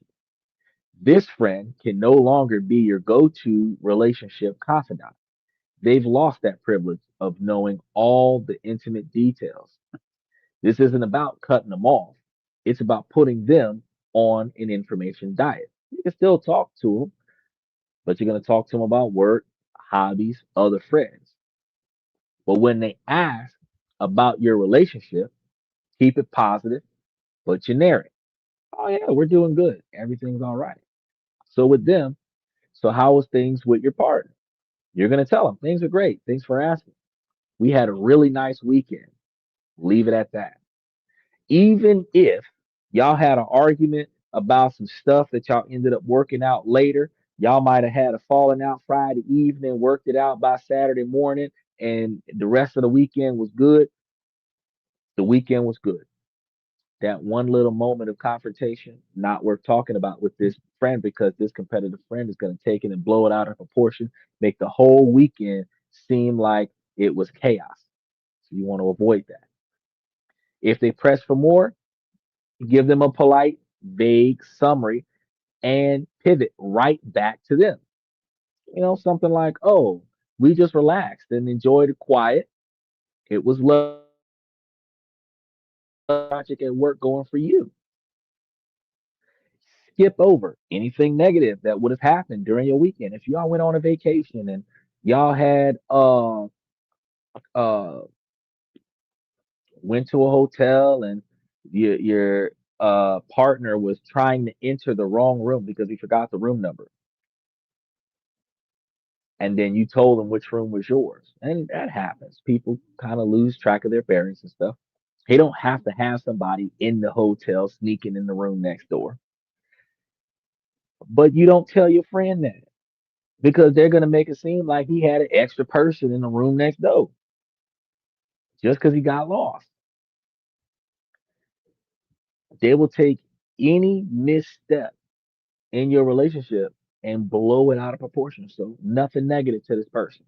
This friend can no longer be your go to relationship confidant. They've lost that privilege of knowing all the intimate details. This isn't about cutting them off, it's about putting them on an information diet. You can still talk to them, but you're going to talk to them about work, hobbies, other friends. But when they ask about your relationship, keep it positive, but generic. Oh, yeah, we're doing good. Everything's all right. So, with them, so how was things with your partner? You're going to tell them things are great. Thanks for asking. We had a really nice weekend. Leave it at that. Even if y'all had an argument about some stuff that y'all ended up working out later, y'all might have had a falling out Friday evening, worked it out by Saturday morning, and the rest of the weekend was good. The weekend was good. That one little moment of confrontation, not worth talking about with this friend because this competitive friend is going to take it and blow it out of proportion, make the whole weekend seem like it was chaos. So you want to avoid that. If they press for more, give them a polite, vague summary and pivot right back to them. Something like, oh, we just relaxed and enjoyed the quiet. It was lovely. Project at work going for you. Skip over anything negative that would have happened during your weekend. If y'all went on a vacation and y'all had uh went to a hotel and your partner was trying to enter the wrong room because he forgot the room number, and then you told them which room was yours, and that happens. People kind of lose track of their bearings and stuff. They don't have to have somebody in the hotel sneaking in the room next door, but you don't tell your friend that because they're going to make it seem like he had an extra person in the room next door just because he got lost. They will take any misstep in your relationship and blow it out of proportion. So nothing negative to this person.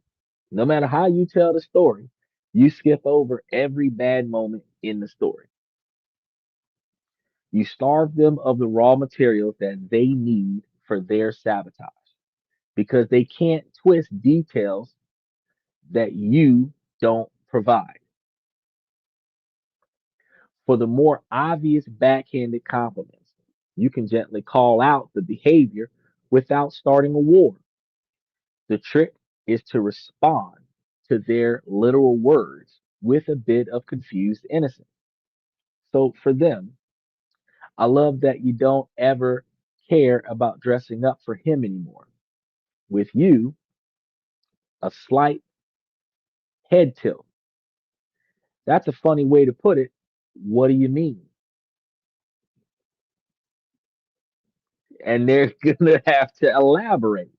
No matter how you tell the story, you skip over every bad moment in the story. You starve them of the raw materials that they need for their sabotage because they can't twist details that you don't provide. For the more obvious backhanded compliments, you can gently call out the behavior without starting a war. The trick is to respond to their literal words with a bit of confused innocence. So for them, I love that you don't ever care about dressing up for him anymore. With you, a slight head tilt. That's a funny way to put it. What do you mean? And they're going to have to elaborate.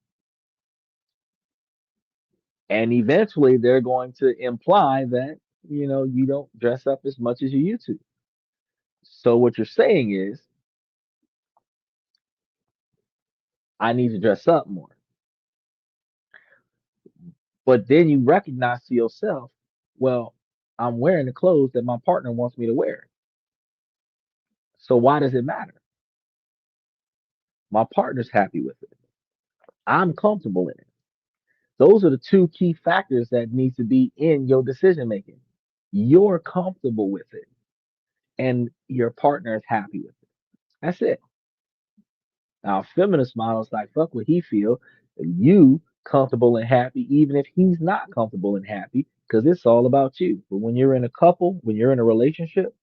And eventually they're going to imply that, you don't dress up as much as you used to. So what you're saying is, I need to dress up more. But then you recognize to yourself, well, I'm wearing the clothes that my partner wants me to wear. So why does it matter? My partner's happy with it. I'm comfortable in it. Those are the two key factors that need to be in your decision making. You're comfortable with it and your partner is happy with it. That's it. Now, feminist models like fuck what he feel. You comfortable and happy, even if he's not comfortable and happy, because it's all about you. But when you're in a couple, when you're in a relationship,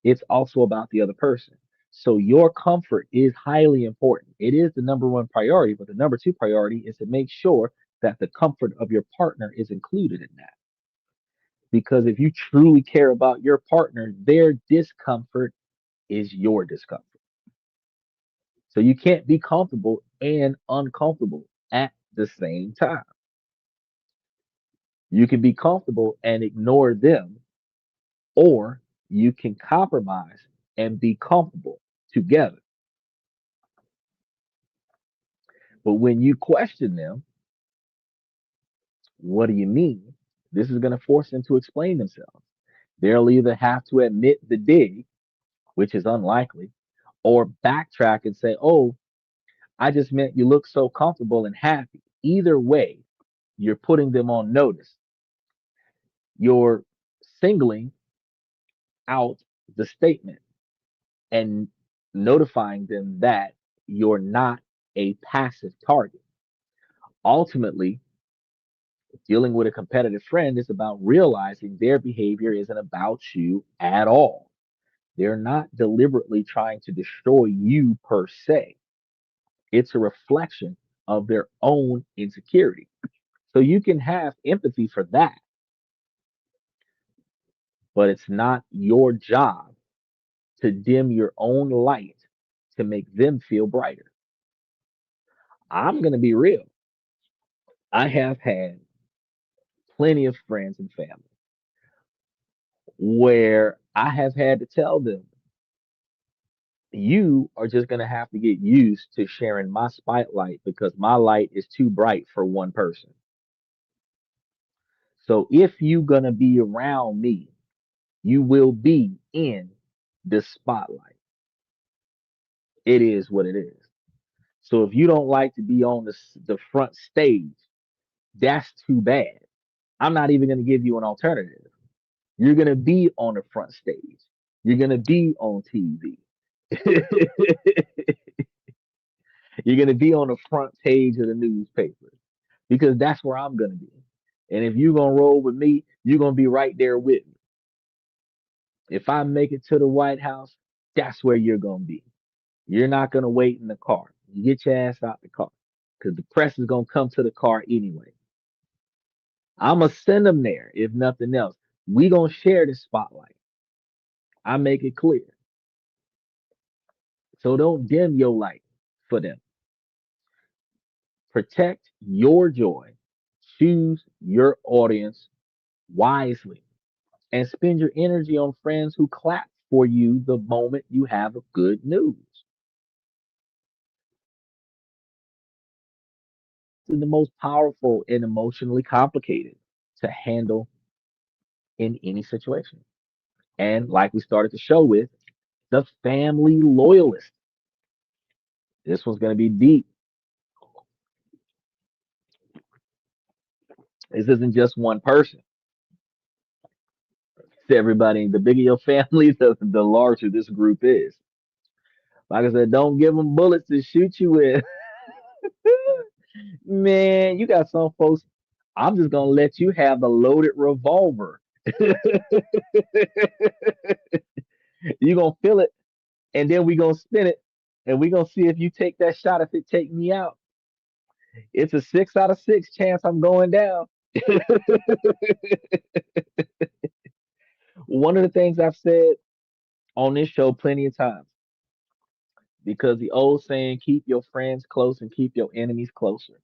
it's also about the other person. So your comfort is highly important. It is the number one priority, but the number two priority is to make sure that the comfort of your partner is included in that. Because if you truly care about your partner, their discomfort is your discomfort. So you can't be comfortable and uncomfortable at the same time. You can be comfortable and ignore them, or you can compromise and be comfortable together. But when you question them, what do you mean? This is going to force them to explain themselves. They'll either have to admit the dig, which is unlikely, or backtrack and say, oh, I just meant you look so comfortable and happy. Either way, you're putting them on notice. You're singling out the statement and notifying them that you're not a passive target. Ultimately, dealing with a competitive friend is about realizing their behavior isn't about you at all. They're not deliberately trying to destroy you per se. It's a reflection of their own insecurity. So you can have empathy for that, but it's not your job to dim your own light to make them feel brighter. I'm going to be real. I have had plenty of friends and family where I have had to tell them, you are just going to have to get used to sharing my spotlight because my light is too bright for one person. So if you're going to be around me, you will be in the spotlight. It is what it is. So if you don't like to be on the front stage, that's too bad. I'm not even going to give you an alternative. You're going to be on the front stage. You're going to be on TV. You're going to be on the front page of the newspaper because that's where I'm going to be. And if you're going to roll with me, you're going to be right there with me. If I make it to the White House, that's where you're going to be. You're not going to wait in the car. You get your ass out the car because the press is going to come to the car anyway. I'm going to send them there if nothing else. We going to share the spotlight. I make it clear. So don't dim your light for them. Protect your joy. Choose your audience wisely and spend your energy on friends who clap for you the moment you have a good news. It's the most powerful and emotionally complicated to handle in any situation. And like we started the show with, the family loyalist. This one's going to be deep. This isn't just one person. It's everybody. The bigger your family, the larger this group is. Like I said, don't give them bullets to shoot you with. Man, you got some folks. I'm just gonna let you have the loaded revolver. You gonna feel it, and then we gonna spin it, and we gonna see if you take that shot. If it take me out, it's a 6 out of 6 chance I'm going down. One of the things I've said on this show plenty of times, because the old saying, keep your friends close and keep your enemies closer.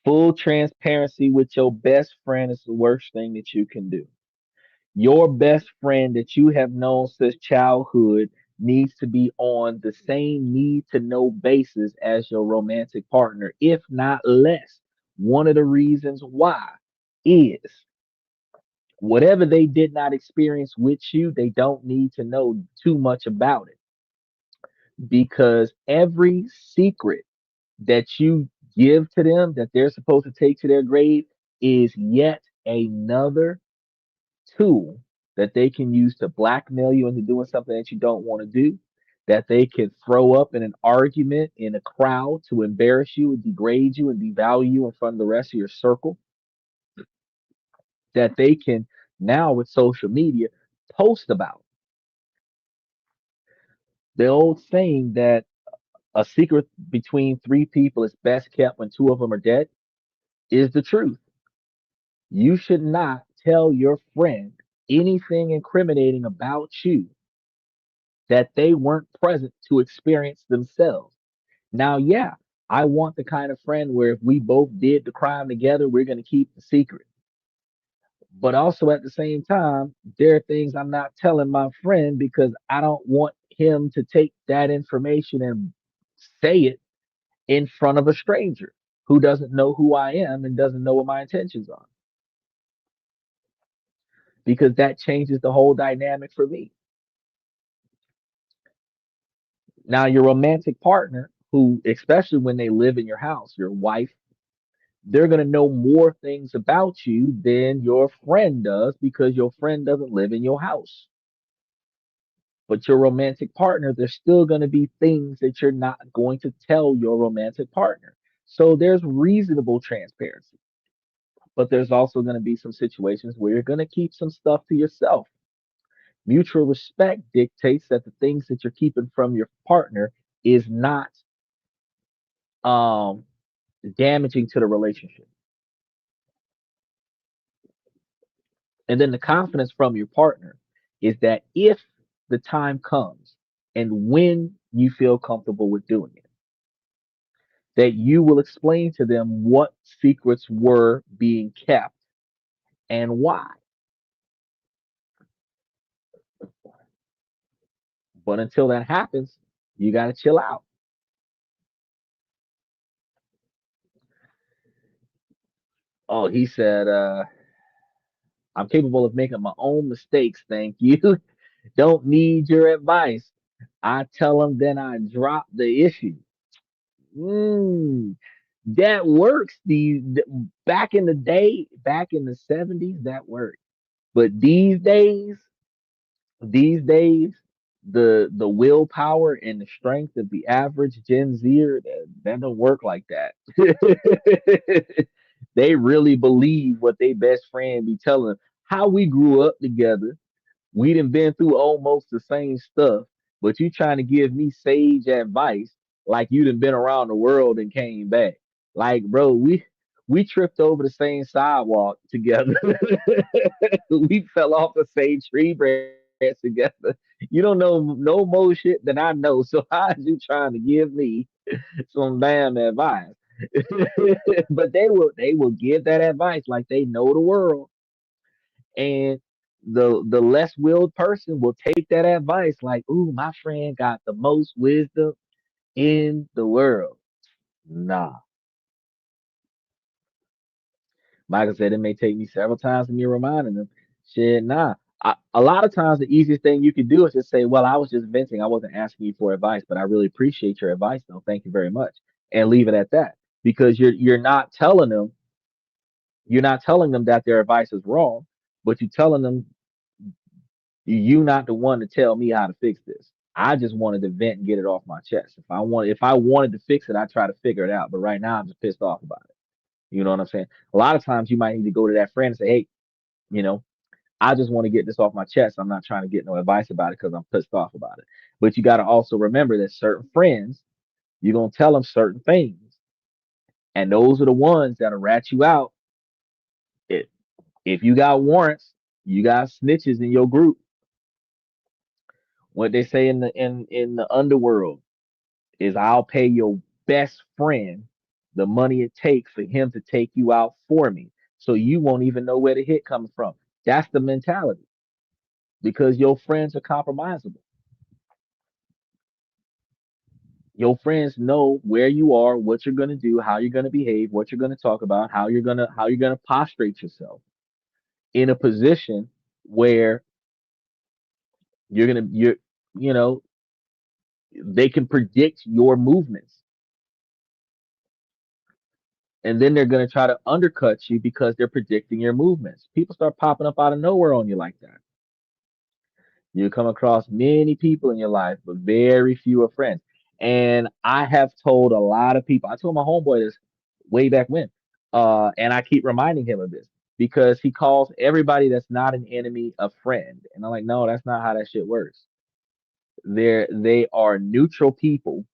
Full transparency with your best friend is the worst thing that you can do. Your best friend that you have known since childhood needs to be on the same need to know basis as your romantic partner, if not less. One of the reasons why is whatever they did not experience with you, they don't need to know too much about it because every secret that you give to them that they're supposed to take to their grave is yet another tool that they can use to blackmail you into doing something that you don't want to do, that they can throw up in an argument in a crowd to embarrass you and degrade you and devalue you in front of the rest of your circle, that they can now with social media post about. The old saying that a secret between three people is best kept when two of them are dead is the truth. You should not tell your friend anything incriminating about you that they weren't present to experience themselves. Now, yeah, I want the kind of friend where if we both did the crime together, we're going to keep the secret. But also at the same time, there are things I'm not telling my friend because I don't want him to take that information and say it in front of a stranger who doesn't know who I am and doesn't know what my intentions are, because that changes the whole dynamic for me. Now, your romantic partner, who, especially when they live in your house, your wife, they're going to know more things about you than your friend does because your friend doesn't live in your house. But your romantic partner, there's still going to be things that you're not going to tell your romantic partner. So there's reasonable transparency, but there's also going to be some situations where you're going to keep some stuff to yourself. Mutual respect dictates that the things that you're keeping from your partner is not um, damaging to the relationship. And then the confidence from your partner is that if the time comes and when you feel comfortable with doing it, that you will explain to them what secrets were being kept and why. But until that happens, you got to chill out. Oh, he said, I'm capable of making my own mistakes. Thank you. Don't need your advice. I tell them, then I drop the issue. Mm, that works. Back in the day, back in the 70s, that worked. But these days, the willpower and the strength of the average Gen Zer, that don't work like that. They really believe what they best friend be telling them. How we grew up together, we done been through almost the same stuff, but you trying to give me sage advice like you done been around the world and came back. Like, bro, we tripped over the same sidewalk together. We fell off the same tree branch together. You don't know no more shit than I know. So how are you trying to give me some damn advice? But they will give that advice like they know the world, and the less willed person will take that advice like, ooh, my friend got the most wisdom in the world. Nah. Michael said it may take me several times to me reminding them. Shit, nah. A lot of times, the easiest thing you could do is just say, "Well, I was just venting. I wasn't asking you for advice, but I really appreciate your advice, though. Thank you very much," and leave it at that. Because you're not telling them that their advice is wrong, but you're telling them you not the one to tell me how to fix this. I just wanted to vent and get it off my chest. If I wanted to fix it, I try to figure it out. But right now, I'm just pissed off about it. You know what I'm saying? A lot of times, you might need to go to that friend and say, "Hey, you know, I just want to get this off my chest. I'm not trying to get no advice about it because I'm pissed off about it." But you got to also remember that certain friends, you're gonna tell them certain things, and those are the ones that'll rat you out. If if you got warrants, you got snitches in your group. What they say in the underworld is, I'll pay your best friend the money it takes for him to take you out for me. So you won't even know where the hit comes from. That's the mentality, because your friends are compromisable. Your friends know where you are, what you're gonna do, how you're gonna behave, what you're gonna talk about, how you're gonna prostrate yourself in a position where you're you know they can predict your movements, and then they're going to try to undercut you because they're predicting your movements. People start popping up out of nowhere on you like that. You come across many people in your life, but very few are friends. And I have told a lot of people, I told my homeboy this way back when, and I keep reminding him of this because he calls everybody that's not an enemy a friend. And I'm like, no, that's not how that shit works. They are neutral people,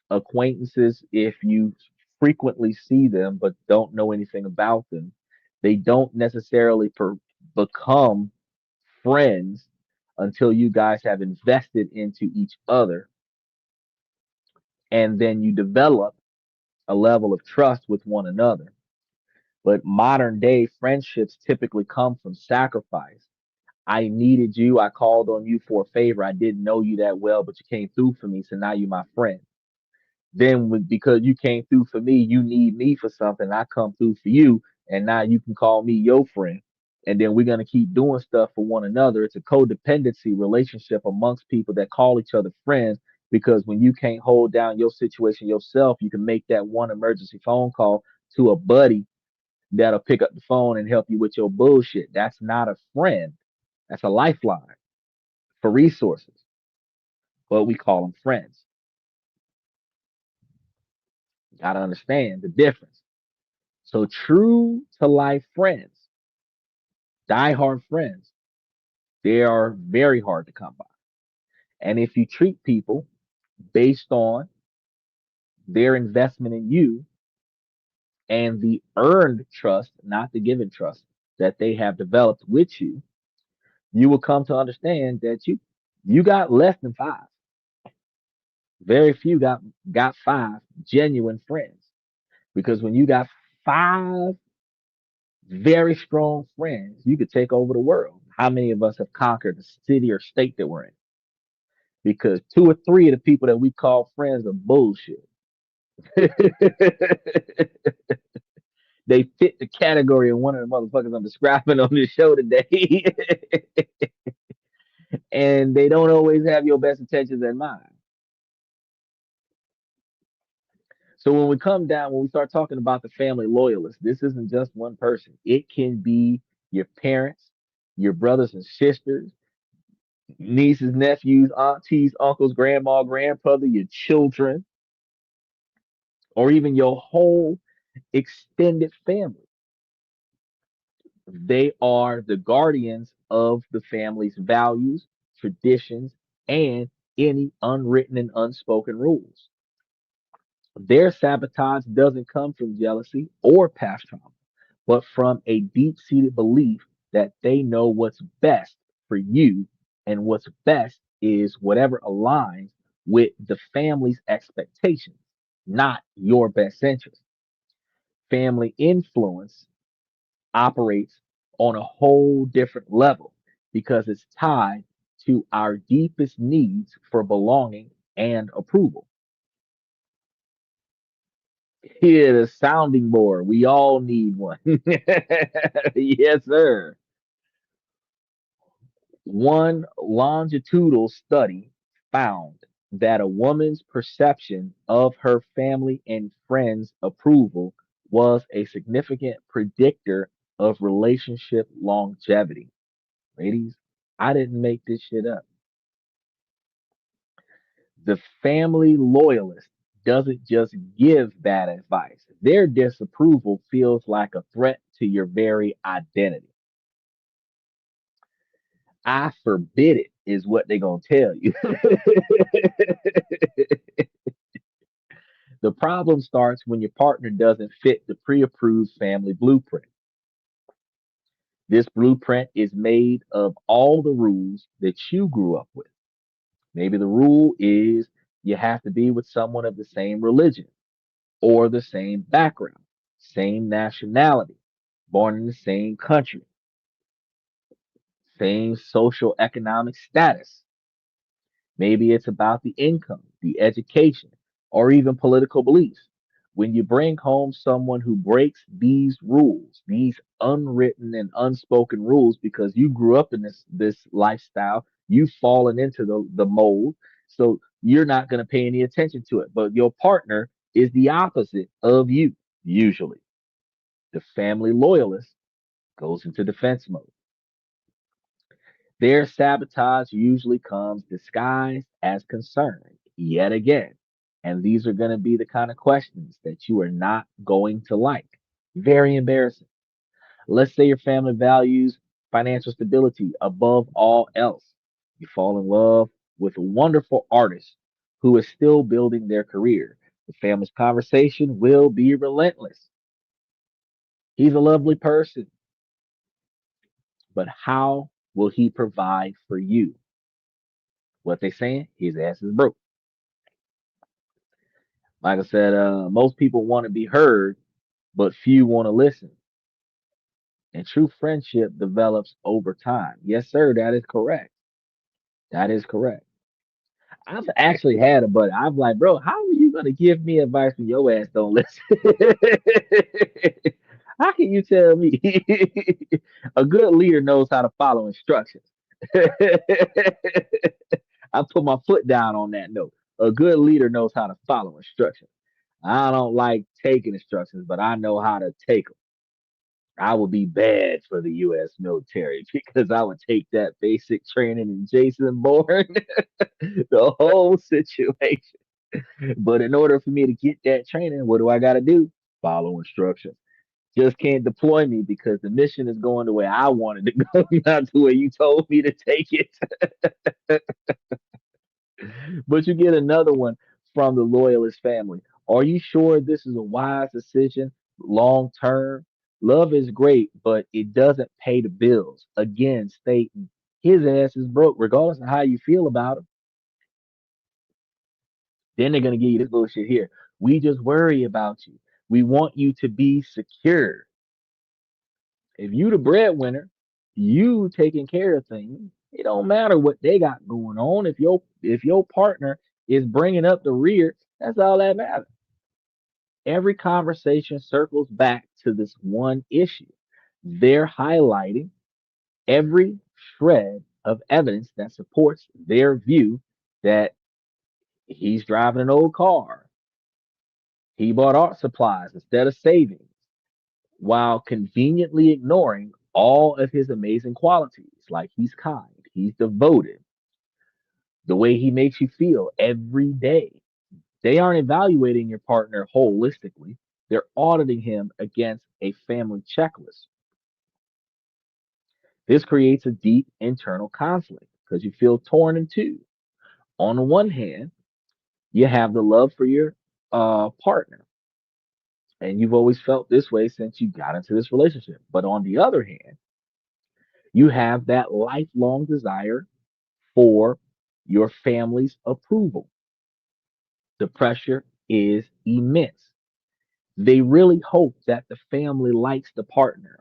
acquaintances if you frequently see them but don't know anything about them. They don't necessarily become friends until you guys have invested into each other, and then you develop a level of trust with one another. But modern day friendships typically come from sacrifice. I needed you. I called on you for a favor. I didn't know you that well, but you came through for me. So now you're my friend. Then, because you came through for me, you need me for something. I come through for you. And now you can call me your friend. And then we're going to keep doing stuff for one another. It's a codependency relationship amongst people that call each other friends, because when you can't hold down your situation yourself, you can make that one emergency phone call to a buddy that'll pick up the phone and help you with your bullshit. That's not a friend. That's a lifeline for resources, but we call them friends. Got to understand the difference. So, true to life friends, diehard friends, they are very hard to come by. And if you treat people based on their investment in you and the earned trust, not the given trust that they have developed with you, you will come to understand that you got less than five. Very few got five genuine friends. Because when you got five very strong friends, you could take over the world. How many of us have conquered the city or state that we're in? Because two or three of the people that we call friends are bullshit. They fit the category of one of the motherfuckers I'm describing on this show today. And they don't always have your best intentions in mind. So when we start talking about the family loyalists, this isn't just one person. It can be your parents, your brothers and sisters, nieces, nephews, aunties, uncles, grandma, grandfather, your children, or even your whole extended family. They are the guardians of the family's values, traditions, and any unwritten and unspoken rules. Their sabotage doesn't come from jealousy or past trauma, but from a deep seated belief that they know what's best for you, and what's best is whatever aligns with the family's expectations, not your best interest. Family influence operates on a whole different level because it's tied to our deepest needs for belonging and approval. Here, the sounding board. We all need one. Yes, sir. One longitudinal study found that a woman's perception of her family and friends' approval was a significant predictor of relationship longevity. Ladies, I didn't make this shit up. The family loyalist doesn't just give bad advice, their disapproval feels like a threat to your very identity. I forbid it, is what they're going to tell you. The problem starts when your partner doesn't fit the pre approved family blueprint. This blueprint is made of all the rules that you grew up with. Maybe the rule is you have to be with someone of the same religion or the same background, same nationality, born in the same country, same social economic status. Maybe it's about the income, the education, or even political beliefs. When you bring home someone who breaks these rules, these unwritten and unspoken rules, because you grew up in this lifestyle, you've fallen into the mold, so you're not going to pay any attention to it. But your partner is the opposite of you, usually. The family loyalist goes into defense mode. Their sabotage usually comes disguised as concern, yet again. And these are going to be the kind of questions that you are not going to like. Very embarrassing. Let's say your family values financial stability above all else. You fall in love with a wonderful artist who is still building their career. The family's conversation will be relentless. He's a lovely person. but how will he provide for you? What they saying? His ass is broke. Like I said, most people want to be heard, but few want to listen. And true friendship develops over time. Yes, sir, that is correct. That is correct. I've actually had a buddy. I'm like, bro, how are you gonna give me advice when your ass don't listen? How can you tell me? A good leader knows how to follow instructions. I put my foot down on that note. A good leader knows how to follow instructions. I don't like taking instructions, but I know how to take them. I would be bad for the U.S. military because I would take that basic training in Jason Bourne, the whole situation. But in order for me to get that training, what do I got to do? Follow instructions. Just can't deploy me because the mission is going the way I wanted to go, not the way you told me to take it. But you get another one from the loyalist family. Are you sure this is a wise decision long term? Love is great, but it doesn't pay the bills. Again, stating his ass is broke, regardless of how you feel about him. Then they're going to give you this bullshit here. We just worry about you. We want you to be secure. If you the breadwinner, you taking care of things. It don't matter what they got going on. If your partner is bringing up the rear, that's all that matters. Every conversation circles back to this one issue. They're highlighting every shred of evidence that supports their view that he's driving an old car. He bought art supplies instead of saving, while conveniently ignoring all of his amazing qualities, like he's kind, he's devoted, the way he makes you feel every day. They aren't evaluating your partner holistically, they're auditing him against a family checklist. This creates a deep internal conflict because you feel torn in two. On the one hand, you have the love for your partner, and you've always felt this way since you got into this relationship. But on the other hand, you have that lifelong desire for your family's approval. The pressure is immense. They really hope that the family likes the partner,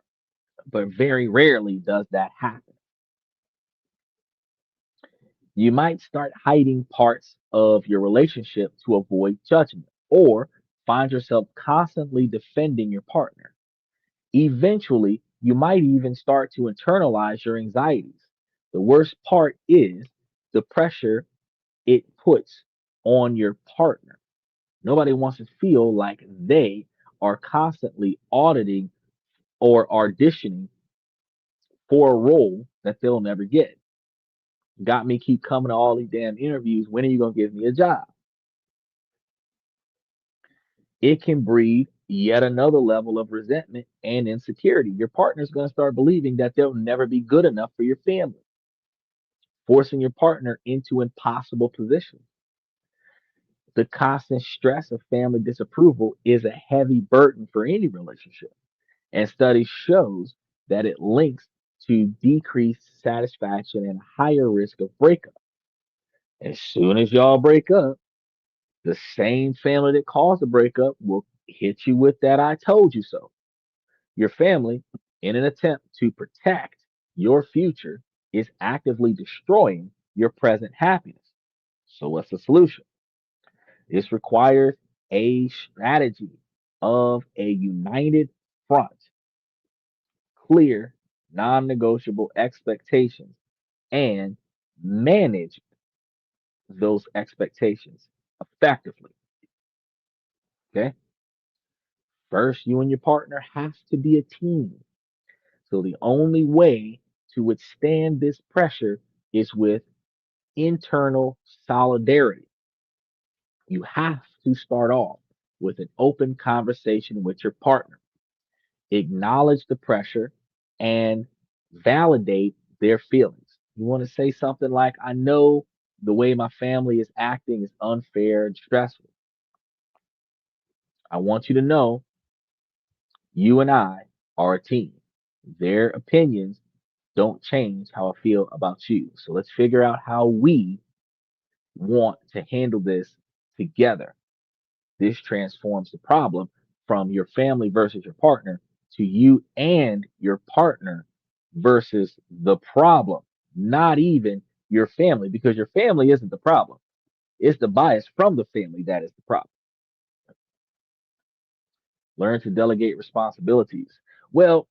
but very rarely does that happen. You might start hiding parts of your relationship to avoid judgment, or find yourself constantly defending your partner. Eventually, you might even start to internalize your anxieties. The worst part is the pressure it puts on your partner. Nobody wants to feel like they are constantly auditing or auditioning for a role that they'll never get. Got me keep coming to all these damn interviews. When are you going to give me a job? It can breed yet another level of resentment and insecurity. Your partner's going to start believing that they'll never be good enough for your family, forcing your partner into impossible positions. The constant stress of family disapproval is a heavy burden for any relationship, and study shows that it links to decreased satisfaction and higher risk of breakup. As soon as y'all break up, the same family that caused the breakup will hit you with that I told you so. Your family, in an attempt to protect your future, is actively destroying your present happiness. So, what's the solution? This requires a strategy of a united front, clear, non negotiable expectations, and manage those expectations effectively. Okay. First, you and your partner have to be a team. So, the only way to withstand this pressure is with internal solidarity. You have to start off with an open conversation with your partner, acknowledge the pressure, and validate their feelings. You want to say something like, I know the way my family is acting is unfair and stressful. I want you to know you and I are a team. Their opinions don't change how I feel about you. So let's figure out how we want to handle this together. This transforms the problem from your family versus your partner to you and your partner versus the problem, not even your family, because your family isn't the problem. It's the bias from the family that is the problem. Learn to delegate responsibilities. Well,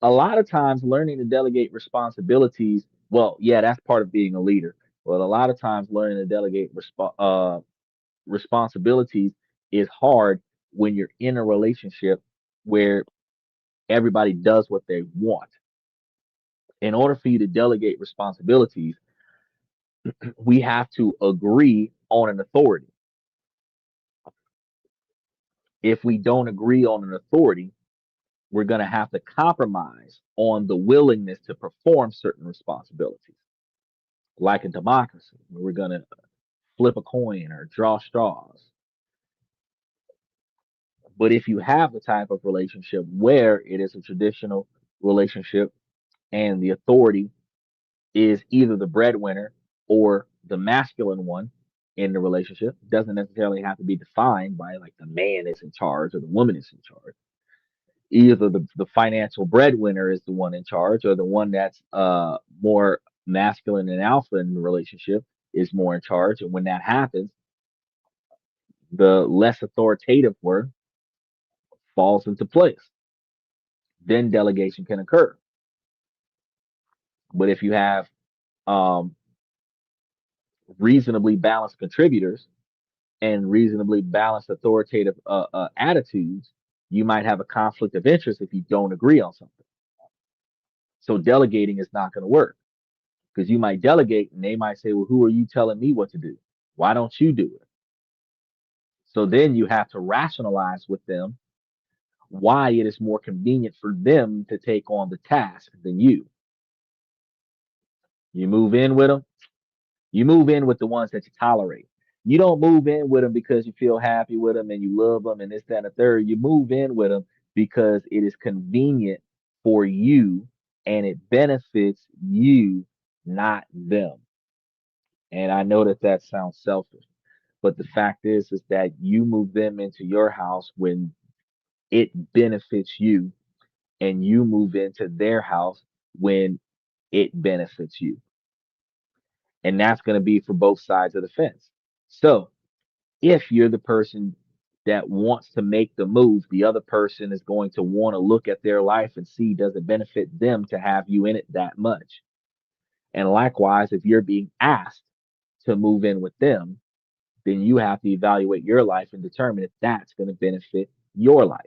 a lot of times learning to delegate responsibilities, well, yeah, that's part of being a leader. But a lot of times learning to delegate responsibilities is hard when you're in a relationship where everybody does what they want. In order for you to delegate responsibilities, we have to agree on an authority. If we don't agree on an authority, we're going to have to compromise on the willingness to perform certain responsibilities, like in democracy, where we're going to flip a coin or draw straws. But if you have the type of relationship where it is a traditional relationship and the authority is either the breadwinner or the masculine one in the relationship, it doesn't necessarily have to be defined by like the man is in charge or the woman is in charge. Either the financial breadwinner is the one in charge or the one that's more masculine and alpha in the relationship is more in charge. And when that happens, the less authoritative word falls into place. Then delegation can occur. But if you have um, reasonably balanced contributors and reasonably balanced authoritative attitudes, you might have a conflict of interest if you don't agree on something. So delegating is not going to work because you might delegate and they might say, well, who are you telling me what to do? Why don't you do it? So then you have to rationalize with them why it is more convenient for them to take on the task than you. You move in with them, you move in with the ones that you tolerate. You don't move in with them because you feel happy with them and you love them and this, that, and the third. You move in with them because it is convenient for you and it benefits you, not them. And I know that that sounds selfish, but the fact is that you move them into your house when it benefits you, and you move into their house when it benefits you. And that's going to be for both sides of the fence. So if you're the person that wants to make the move, the other person is going to want to look at their life and see does it benefit them to have you in it that much. And likewise, if you're being asked to move in with them, then you have to evaluate your life and determine if that's going to benefit your life.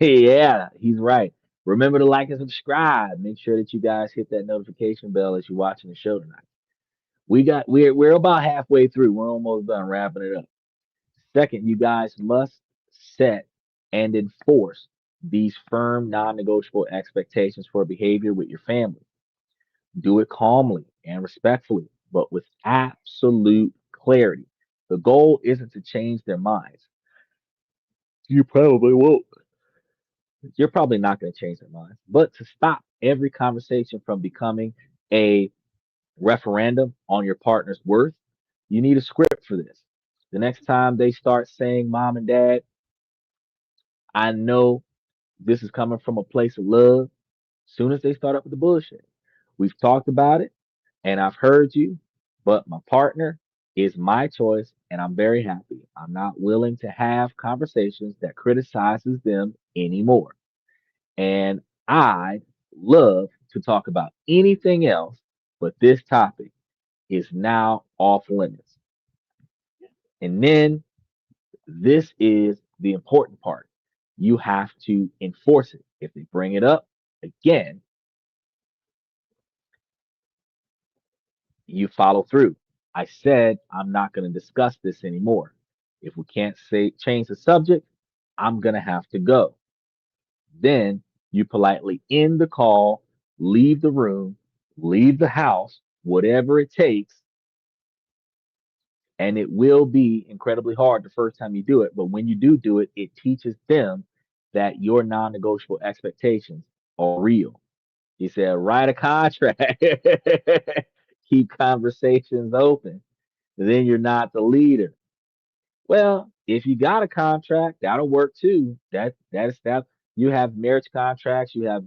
Yeah, he's right. Remember to like and subscribe. Make sure that you guys hit that notification bell as you're watching the show tonight. We're about halfway through. We're almost done wrapping it up. Second, you guys must set and enforce these firm, non-negotiable expectations for behavior with your family. Do it calmly and respectfully, but with absolute clarity. The goal isn't to change their minds. You probably won't. You're probably not going to change their minds, but to stop every conversation from becoming a referendum on your partner's worth, you need a script for this. The next time they start saying, Mom and Dad, I know this is coming from a place of love. Soon as they start up with the bullshit, we've talked about it and I've heard you, but my partner is my choice and I'm very happy. I'm not willing to have conversations that criticizes them anymore. And I love to talk about anything else, but this topic is now off limits. And then this is the important part. You have to enforce it. If they bring it up again, you follow through. I said I'm not going to discuss this anymore. If we can't say change the subject, I'm going to have to go. Then you politely end the call, leave the room, leave the house, whatever it takes. And it will be incredibly hard the first time you do it. But when you do it, it teaches them that your non-negotiable expectations are real. He said, write a contract, keep conversations open. Then you're not the leader. Well, if you got a contract, that'll work too. That you have marriage contracts, you have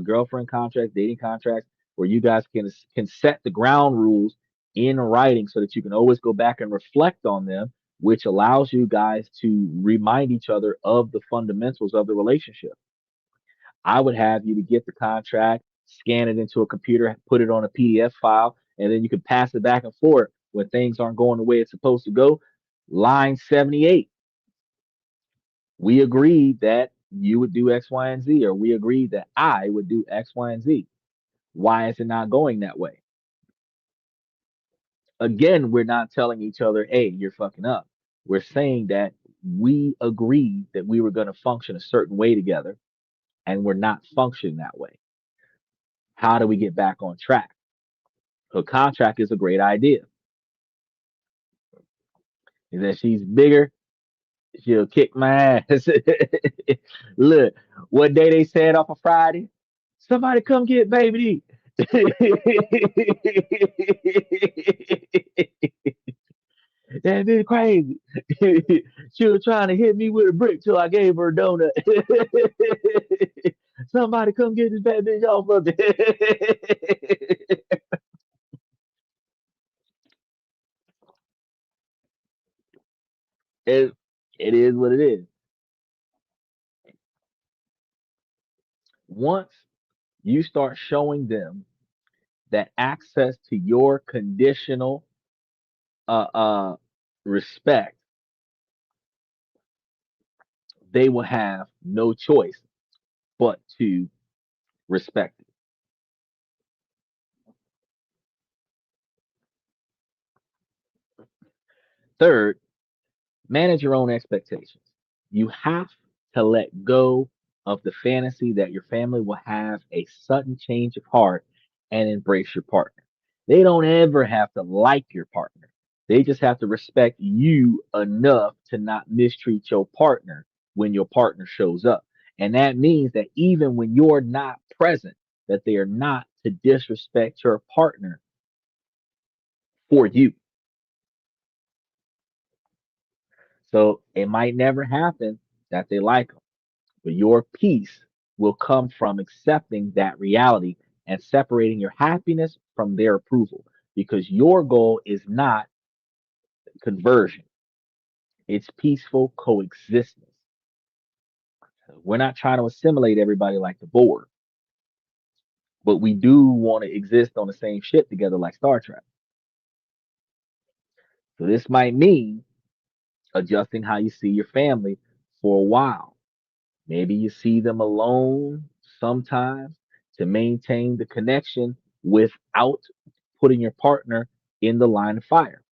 girlfriend contracts, dating contracts, where you guys can set the ground rules in writing so that you can always go back and reflect on them, which allows you guys to remind each other of the fundamentals of the relationship. I would have you to get the contract, scan it into a computer, put it on a PDF file, and then you can pass it back and forth when things aren't going the way it's supposed to go. Line 78, we agreed that you would do X, Y, and Z, or we agreed that I would do X, Y, and Z. Why is it not going that way? Again, we're not telling each other, hey, you're fucking up. We're saying that we agreed that we were going to function a certain way together, and we're not functioning that way. How do we get back on track? A contract is a great idea. Is that she's bigger, she'll kick my ass. Look, what day they said off a Friday? Somebody come get baby D. That been crazy. She was trying to hit me with a brick till I gave her a donut. Somebody come get this bad bitch off of me. it, it is what it is. Once you start showing them that access to your conditional uh, uh, respect, they will have no choice but to respect it. Third, manage your own expectations. You have to let go of the fantasy that your family will have a sudden change of heart and embrace your partner. They don't ever have to like your partner. They just have to respect you enough to not mistreat your partner when your partner shows up. And that means that even when you're not present, that they are not to disrespect your partner for you. So it might never happen that they like them. But your peace will come from accepting that reality and separating your happiness from their approval because your goal is not conversion, it's peaceful coexistence. We're not trying to assimilate everybody like the board, but we do want to exist on the same ship together like Star Trek. So this might mean adjusting how you see your family for a while. Maybe you see them alone sometimes to maintain the connection without putting your partner in the line of fire.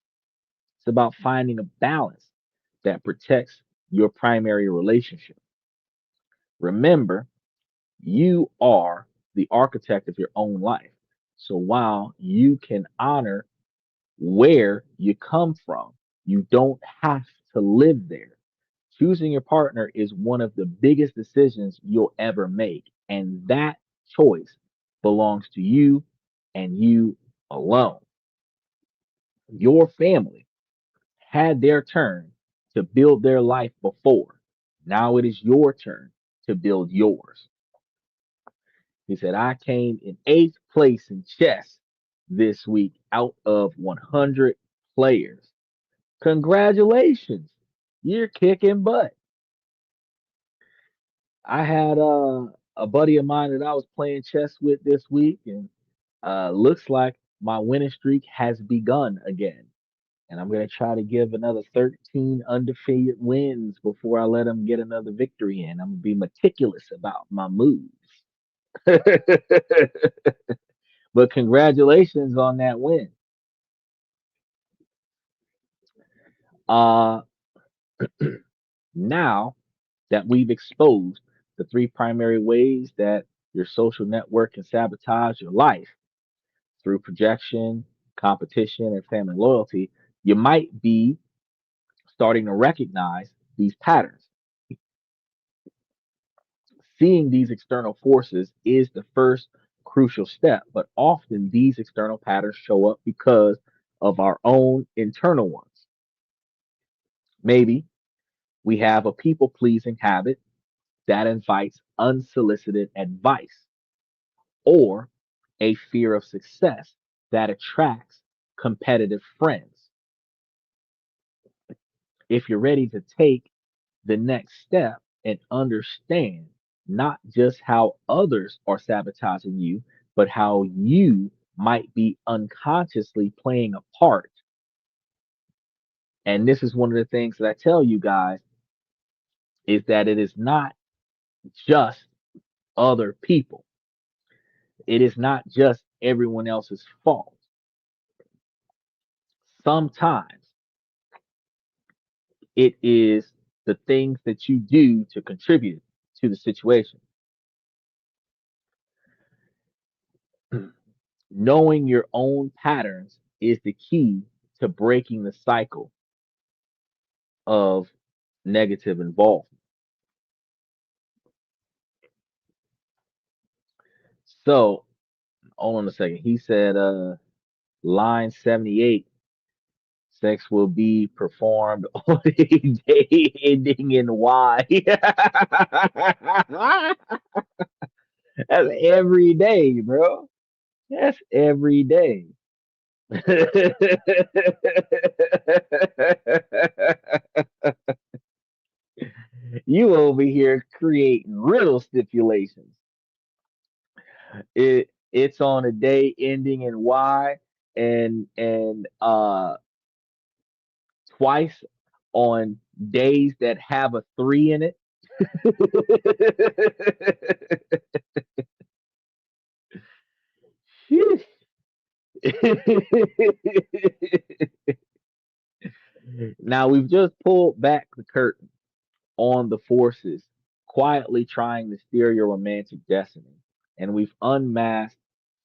It's about finding a balance that protects your primary relationship. Remember, you are the architect of your own life. So while you can honor where you come from, you don't have to live there. Choosing your partner is one of the biggest decisions you'll ever make. And that choice belongs to you and you alone. Your family had their turn to build their life before. Now it is your turn to build yours. He said, I came in eighth place in chess this week out of 100 players. Congratulations. You're kicking butt. I had a buddy of mine that I was playing chess with this week, and looks like my winning streak has begun again. And I'm going to try to give another 13 undefeated wins before I let him get another victory in. I'm going to be meticulous about my moves. But congratulations on that win. Uh, Now that we've exposed the three primary ways that your social network can sabotage your life through projection, competition, and family loyalty, you might be starting to recognize these patterns. Seeing these external forces is the first crucial step, but often these external patterns show up because of our own internal ones. Maybe we have a people pleasing habit that invites unsolicited advice, or a fear of success that attracts competitive friends. If you're ready to take the next step and understand not just how others are sabotaging you, but how you might be unconsciously playing a part. And this is one of the things that I tell you guys is that it is not just other people. It is not just everyone else's fault. Sometimes it is the things that you do to contribute to the situation. Knowing your own patterns is the key to breaking the cycle of negative involvement. So, hold on a second. He said, line 78, sex will be performed on a day ending in Y. That's every day, bro. That's every day. You over here creating riddle stipulations. It's on a day ending in Y, and twice on days that have a three in it. Now we've just pulled back the curtain on the forces quietly trying to steer your romantic destiny. And we've unmasked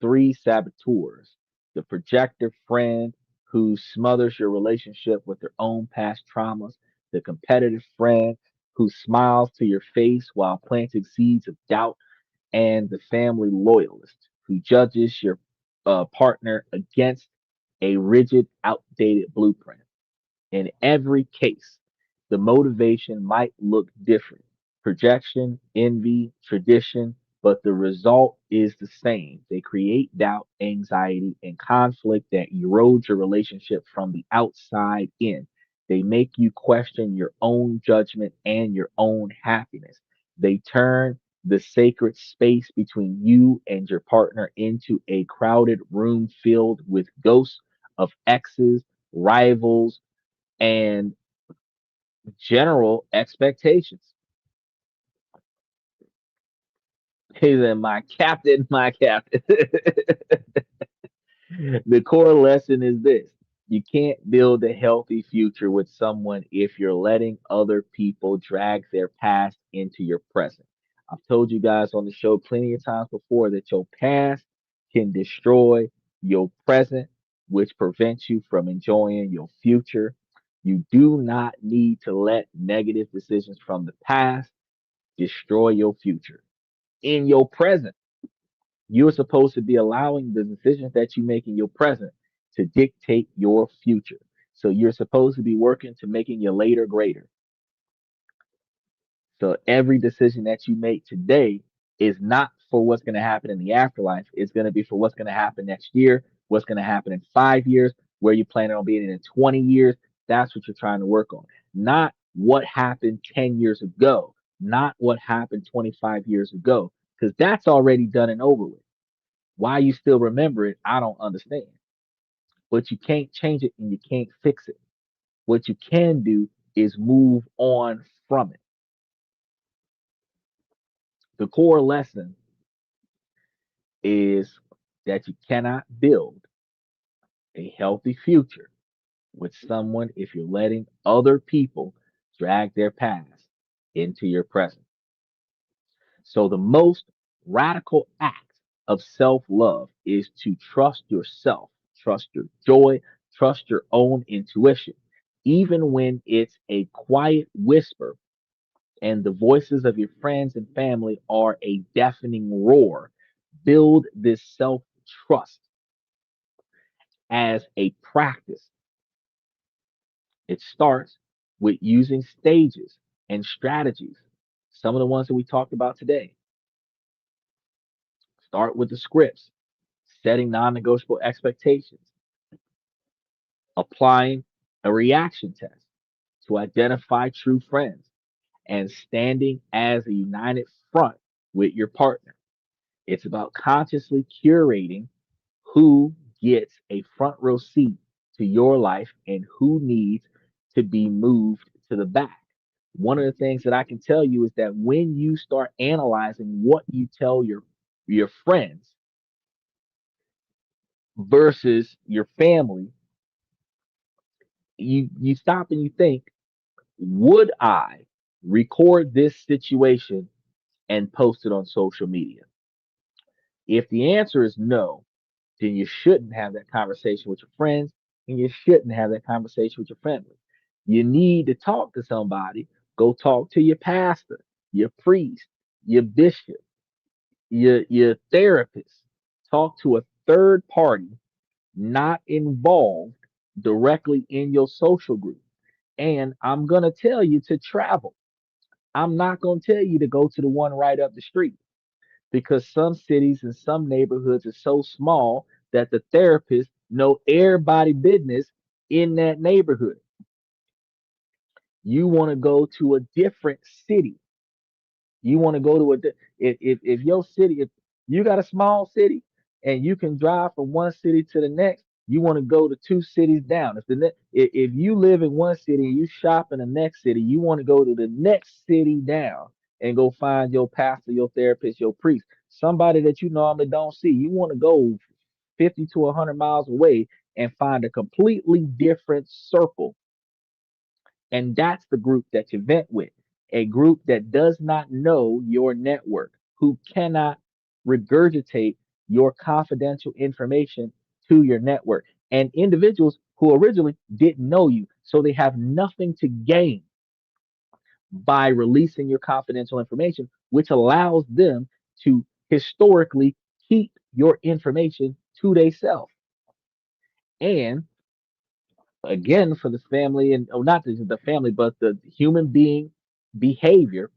three saboteurs: the projector friend who smothers your relationship with their own past traumas, the competitive friend who smiles to your face while planting seeds of doubt, and the family loyalist who judges your partner against a rigid, outdated blueprint. In every case, the motivation might look different: projection, envy, tradition, but the result is the same. They create doubt, anxiety, and conflict that erodes your relationship from the outside in. They make you question your own judgment and your own happiness. They turn the sacred space between you and your partner into a crowded room filled with ghosts of exes, rivals, and general expectations. He said, my captain, my captain. The core lesson is this: you can't build a healthy future with someone if you're letting other people drag their past into your present. I've told you guys on the show plenty of times before that your past can destroy your present, which prevents you from enjoying your future. You do not need to let negative decisions from the past destroy your future. In your present, you're supposed to be allowing the decisions that you make in your present to dictate your future. So you're supposed to be working to making your later greater. So every decision that you make today is not for what's going to happen in the afterlife. It's going to be for what's going to happen next year, what's going to happen in 5 years, where you plan on being in 20 years. That's what you're trying to work on. Not what happened 10 years ago, not what happened 25 years ago, because that's already done and over with. Why you still remember it, I don't understand. But you can't change it and you can't fix it. What you can do is move on from it. The core lesson is that you cannot build a healthy future with someone if you're letting other people drag their past into your present. So, the most radical act of self love is to trust yourself, trust your joy, trust your own intuition, even when it's a quiet whisper and the voices of your friends and family are a deafening roar. Build this self trust as a practice. It starts with using stages and strategies. Some of the ones that we talked about today. Start with the scripts, setting non negotiable expectations, applying a reaction test to identify true friends, and standing as a united front with your partner. It's about consciously curating who gets a front row seat to your life and who needs to be moved to the back. One of the things that I can tell you is that when you start analyzing what you tell your friends versus your family, you stop and you think, would I record this situation and post it on social media? If the answer is no, then you shouldn't have that conversation with your friends and you shouldn't have that conversation with your family. You need to talk to somebody. Go talk to your pastor, your priest, your bishop, your therapist. Talk to a third party not involved directly in your social group. And I'm going to tell you to travel. I'm not going to tell you to go to the one right up the street because some cities and some neighborhoods are so small that the therapists know everybody business in that neighborhood. You want to go to a different city. You want to go to if your city, if you got a small city and you can drive from one city to the next, you want to go to two cities down. If you live in one city and you shop in the next city, you want to go to the next city down and go find your pastor, your therapist, your priest, somebody that you normally don't see. You want to go 50 to 100 miles away and find a completely different circle, and that's the group that you vent with. A group that does not know your network, who cannot regurgitate your confidential information to your network, and individuals who originally didn't know you. So they have nothing to gain by releasing your confidential information, which allows them to historically keep your information to themselves. And again, for the family and oh, not the family, but the human being behavior,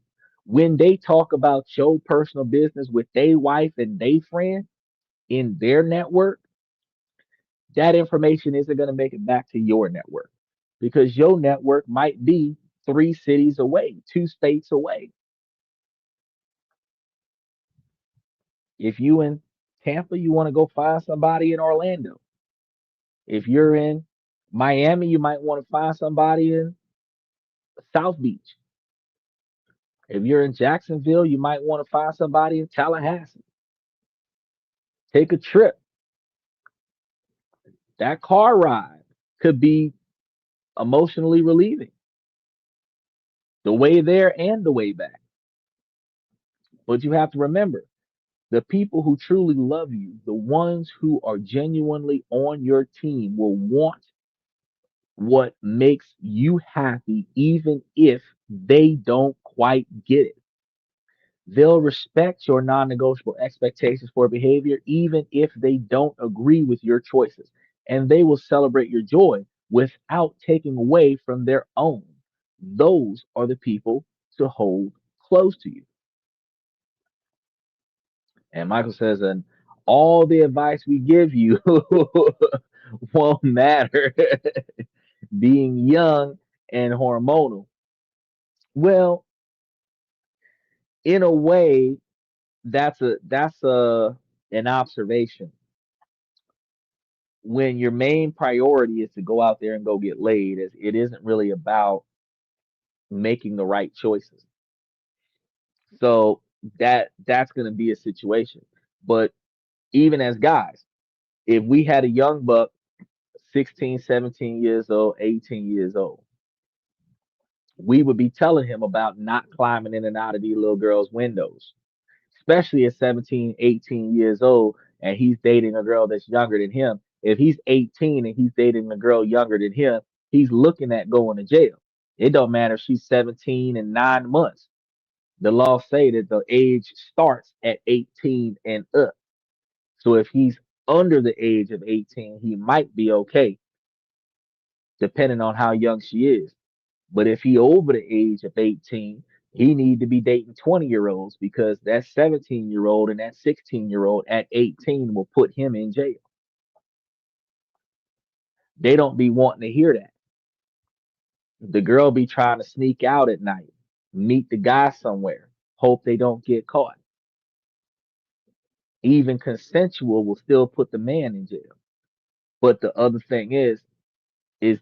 when they talk about your personal business with their wife and their friend in their network, that information isn't going to make it back to your network because your network might be 3 cities away, 2 states away. If you in Tampa, you want to go find somebody in Orlando. If you're in Miami, you might want to find somebody in South Beach. If you're in Jacksonville, you might want to find somebody in Tallahassee. Take a trip. That car ride could be emotionally relieving, the way there and the way back. But you have to remember the people who truly love you, the ones who are genuinely on your team, will want what makes you happy, even if they don't quite get it. They'll respect your non negotiable expectations for behavior, even if they don't agree with your choices. And they will celebrate your joy without taking away from their own. Those are the people to hold close to you. And Michael says, and all the advice we give you won't matter being young and hormonal. Well, in a way, that's a an observation when your main priority is to go out there and go get laid, as it isn't really about making the right choices. So that's going to be a situation. But even as guys, if we had a young buck 16, 17 years old, 18 years old, we would be telling him about not climbing in and out of these little girls' windows, especially at 17, 18 years old, and he's dating a girl that's younger than him. If he's 18 and he's dating a girl younger than him, he's looking at going to jail. It don't matter if she's 17 and 9 months. The law say that the age starts at 18 and up. So if he's under the age of 18, he might be okay, depending on how young she is. But if he over the age of 18, he need to be dating 20-year-olds because that 17-year-old and that 16-year-old at 18 will put him in jail. They don't be wanting to hear that. The girl be trying to sneak out at night, meet the guy somewhere, hope they don't get caught. Even consensual will still put the man in jail. But the other thing is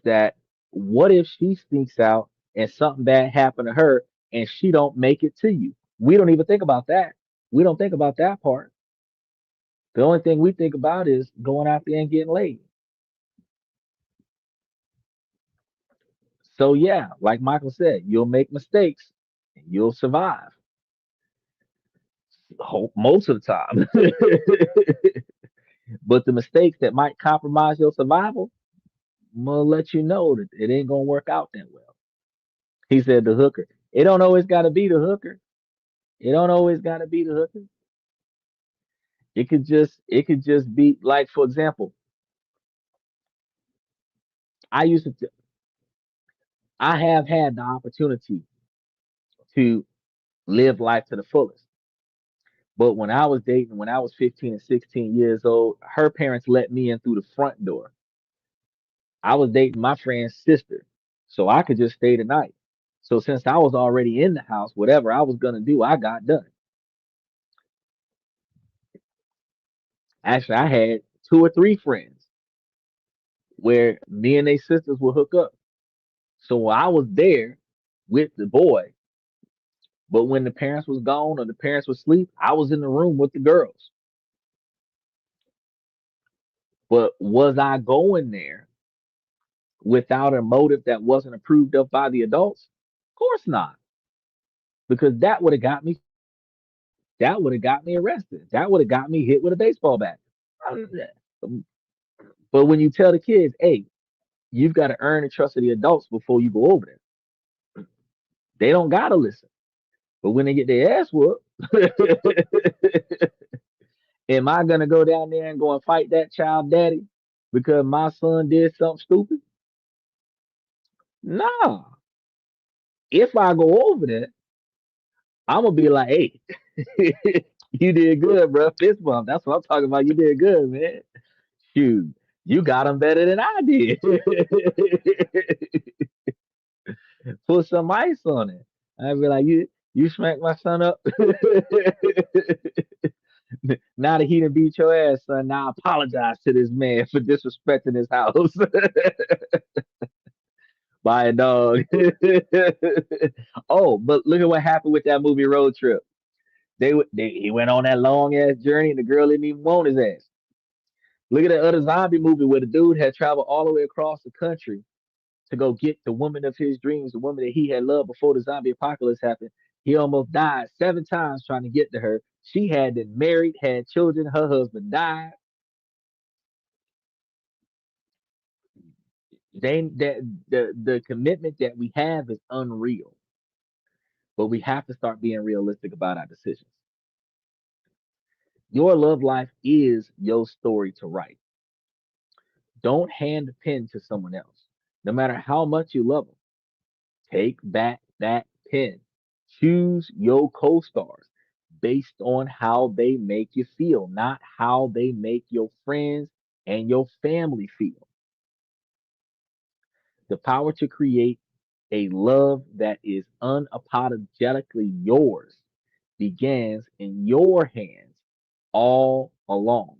that what if she sneaks out and something bad happened to her and she don't make it to you? We don't even think about that. We don't think about that part. The only thing we think about is going out there and getting laid. So yeah, like Michael said, you'll make mistakes and you'll survive most of the time. But the mistakes that might compromise your survival, I'm gonna let you know that it ain't gonna work out that well. He said the hooker. It don't always gotta be the hooker. It don't always gotta be the hooker. It could just be like, for example, I used to I have had the opportunity to live life to the fullest. But when I was dating, when I was 15 and 16 years old, her parents let me in through the front door. I was dating my friend's sister, so I could just stay the night. So since I was already in the house, whatever I was gonna do, I got done. Actually, I had two or three friends where me and they sisters would hook up. So I was there with the boy, but when the parents was gone or the parents was asleep, I was in the room with the girls. But was I going there without a motive that wasn't approved of by the adults? Of course not, because that would have got me arrested. That would have got me hit with a baseball bat. Um, But when you tell the kids, hey, you've got to earn the trust of the adults before you go over there, they don't gotta listen. But when they get their ass whooped, am I gonna go down there and go and fight that child daddy because my son did something stupid? Nah. If I go over there, I'm gonna be like, hey, you did good, bro. Fist bump. That's what I'm talking about. You did good, man. Shoot, you got him better than I did. Put some ice on it. I'd be like, you smacked my son up. Now that he done beat your ass, son, now I apologize to this man for disrespecting his house by a dog. Oh, but look at what happened with that movie Road Trip. He went on that long ass journey and the girl didn't even want his ass. Look at that other zombie movie where the dude had traveled all the way across the country to go get the woman of his dreams, the woman that he had loved before the zombie apocalypse happened. He almost died 7 times trying to get to her. She had been married, had children. Her husband died. The commitment that we have is unreal, but we have to start being realistic about our decisions. Your love life is your story to write. Don't hand the pen to someone else, no matter how much you love them. Take back that pen. Choose your co-stars based on how they make you feel, not how they make your friends and your family feel. The power to create a love that is unapologetically yours begins in your hands all along.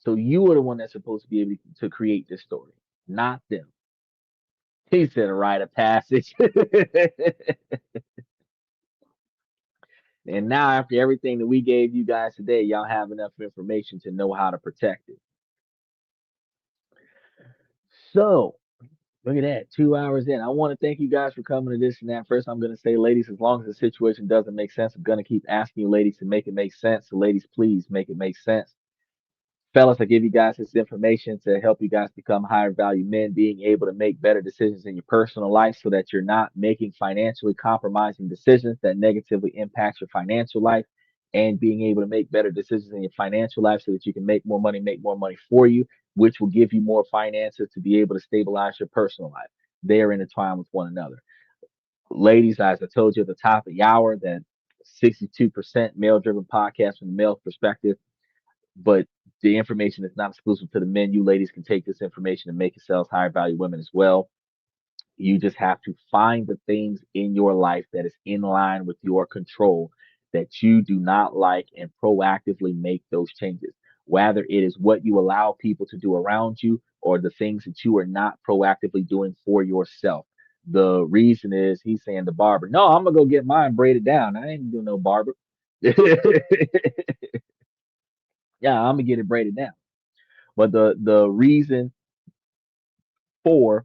So you are the one that's supposed to be able to create this story, not them. He said a rite of passage. And now, after everything that we gave you guys today, y'all have enough information to know how to protect it. So, look at that, 2 hours in. I want to thank you guys for coming to this and that. First, I'm going to say, ladies, as long as the situation doesn't make sense, I'm going to keep asking you, ladies, to make it make sense. So, ladies, please make it make sense. Fellas, I give you guys this information to help you guys become higher value men, being able to make better decisions in your personal life so that you're not making financially compromising decisions that negatively impact your financial life, and being able to make better decisions in your financial life so that you can make more money for you, which will give you more finances to be able to stabilize your personal life. They are intertwined with one another. Ladies, as I told you at the top of the hour, that 62% male driven podcast from the male perspective, but the information is not exclusive to the men. You ladies can take this information and make yourselves higher value women as well. You just have to find the things in your life that is in line with your control that you do not like and proactively make those changes. Whether it is what you allow people to do around you or the things that you are not proactively doing for yourself. The reason is he's saying the barber, no, I'm gonna go get mine braided down. I ain't doing no barber. Yeah, I'm gonna get it braided down. But the reason for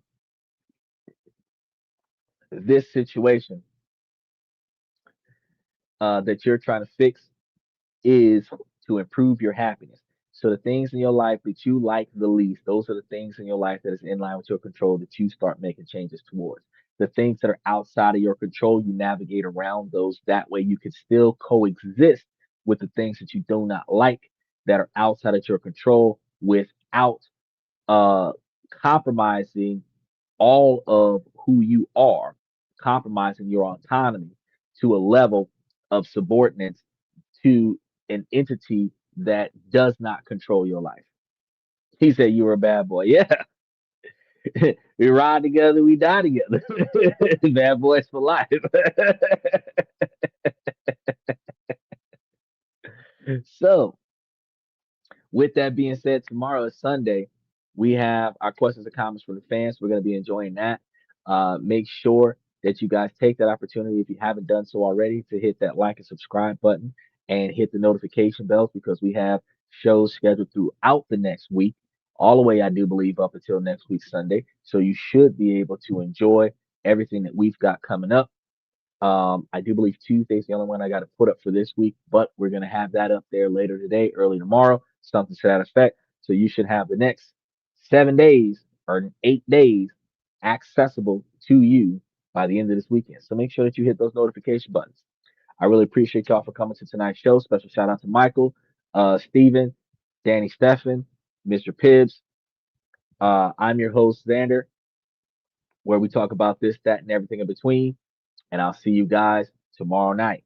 this situation that you're trying to fix is to improve your happiness. So the things in your life that you like the least, those are the things in your life that is in line with your control that you start making changes towards. The things that are outside of your control, you navigate around those. That way you can still coexist with the things that you do not like that are outside of your control without uh, compromising all of who you are, compromising your autonomy to a level of subordinance to an entity that does not control your life. He said you were a bad boy. Yeah, we ride together, we die together. Bad boys for life. So, with that being said, tomorrow is Sunday. We have our questions and comments from the fans. We're going to be enjoying that. Make sure that you guys take that opportunity, if you haven't done so already, to hit that like and subscribe button and hit the notification bells because we have shows scheduled throughout the next week, all the way, I do believe, up until next week, Sunday. So you should be able to enjoy everything that we've got coming up. I do believe Tuesday's the only one I got to put up for this week, but we're going to have that up there later today, early tomorrow, something to that effect. So you should have the next 7 days or 8 days accessible to you by the end of this weekend. So make sure that you hit those notification buttons. I really appreciate y'all for coming to tonight's show. Special shout out to Michael, Steven, Danny Steffen, Mr. Pibbs. I'm your host, Xander, where we talk about this, that, and everything in between. And I'll see you guys tomorrow night.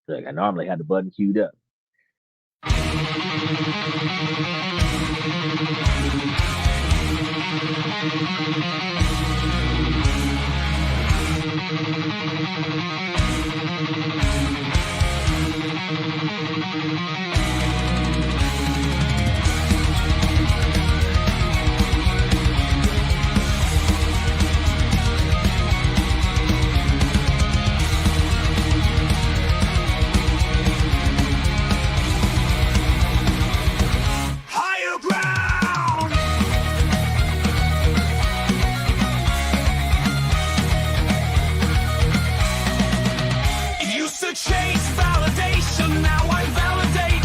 Like I normally had the button queued up. Higher ground! Used to chase validation, now I validate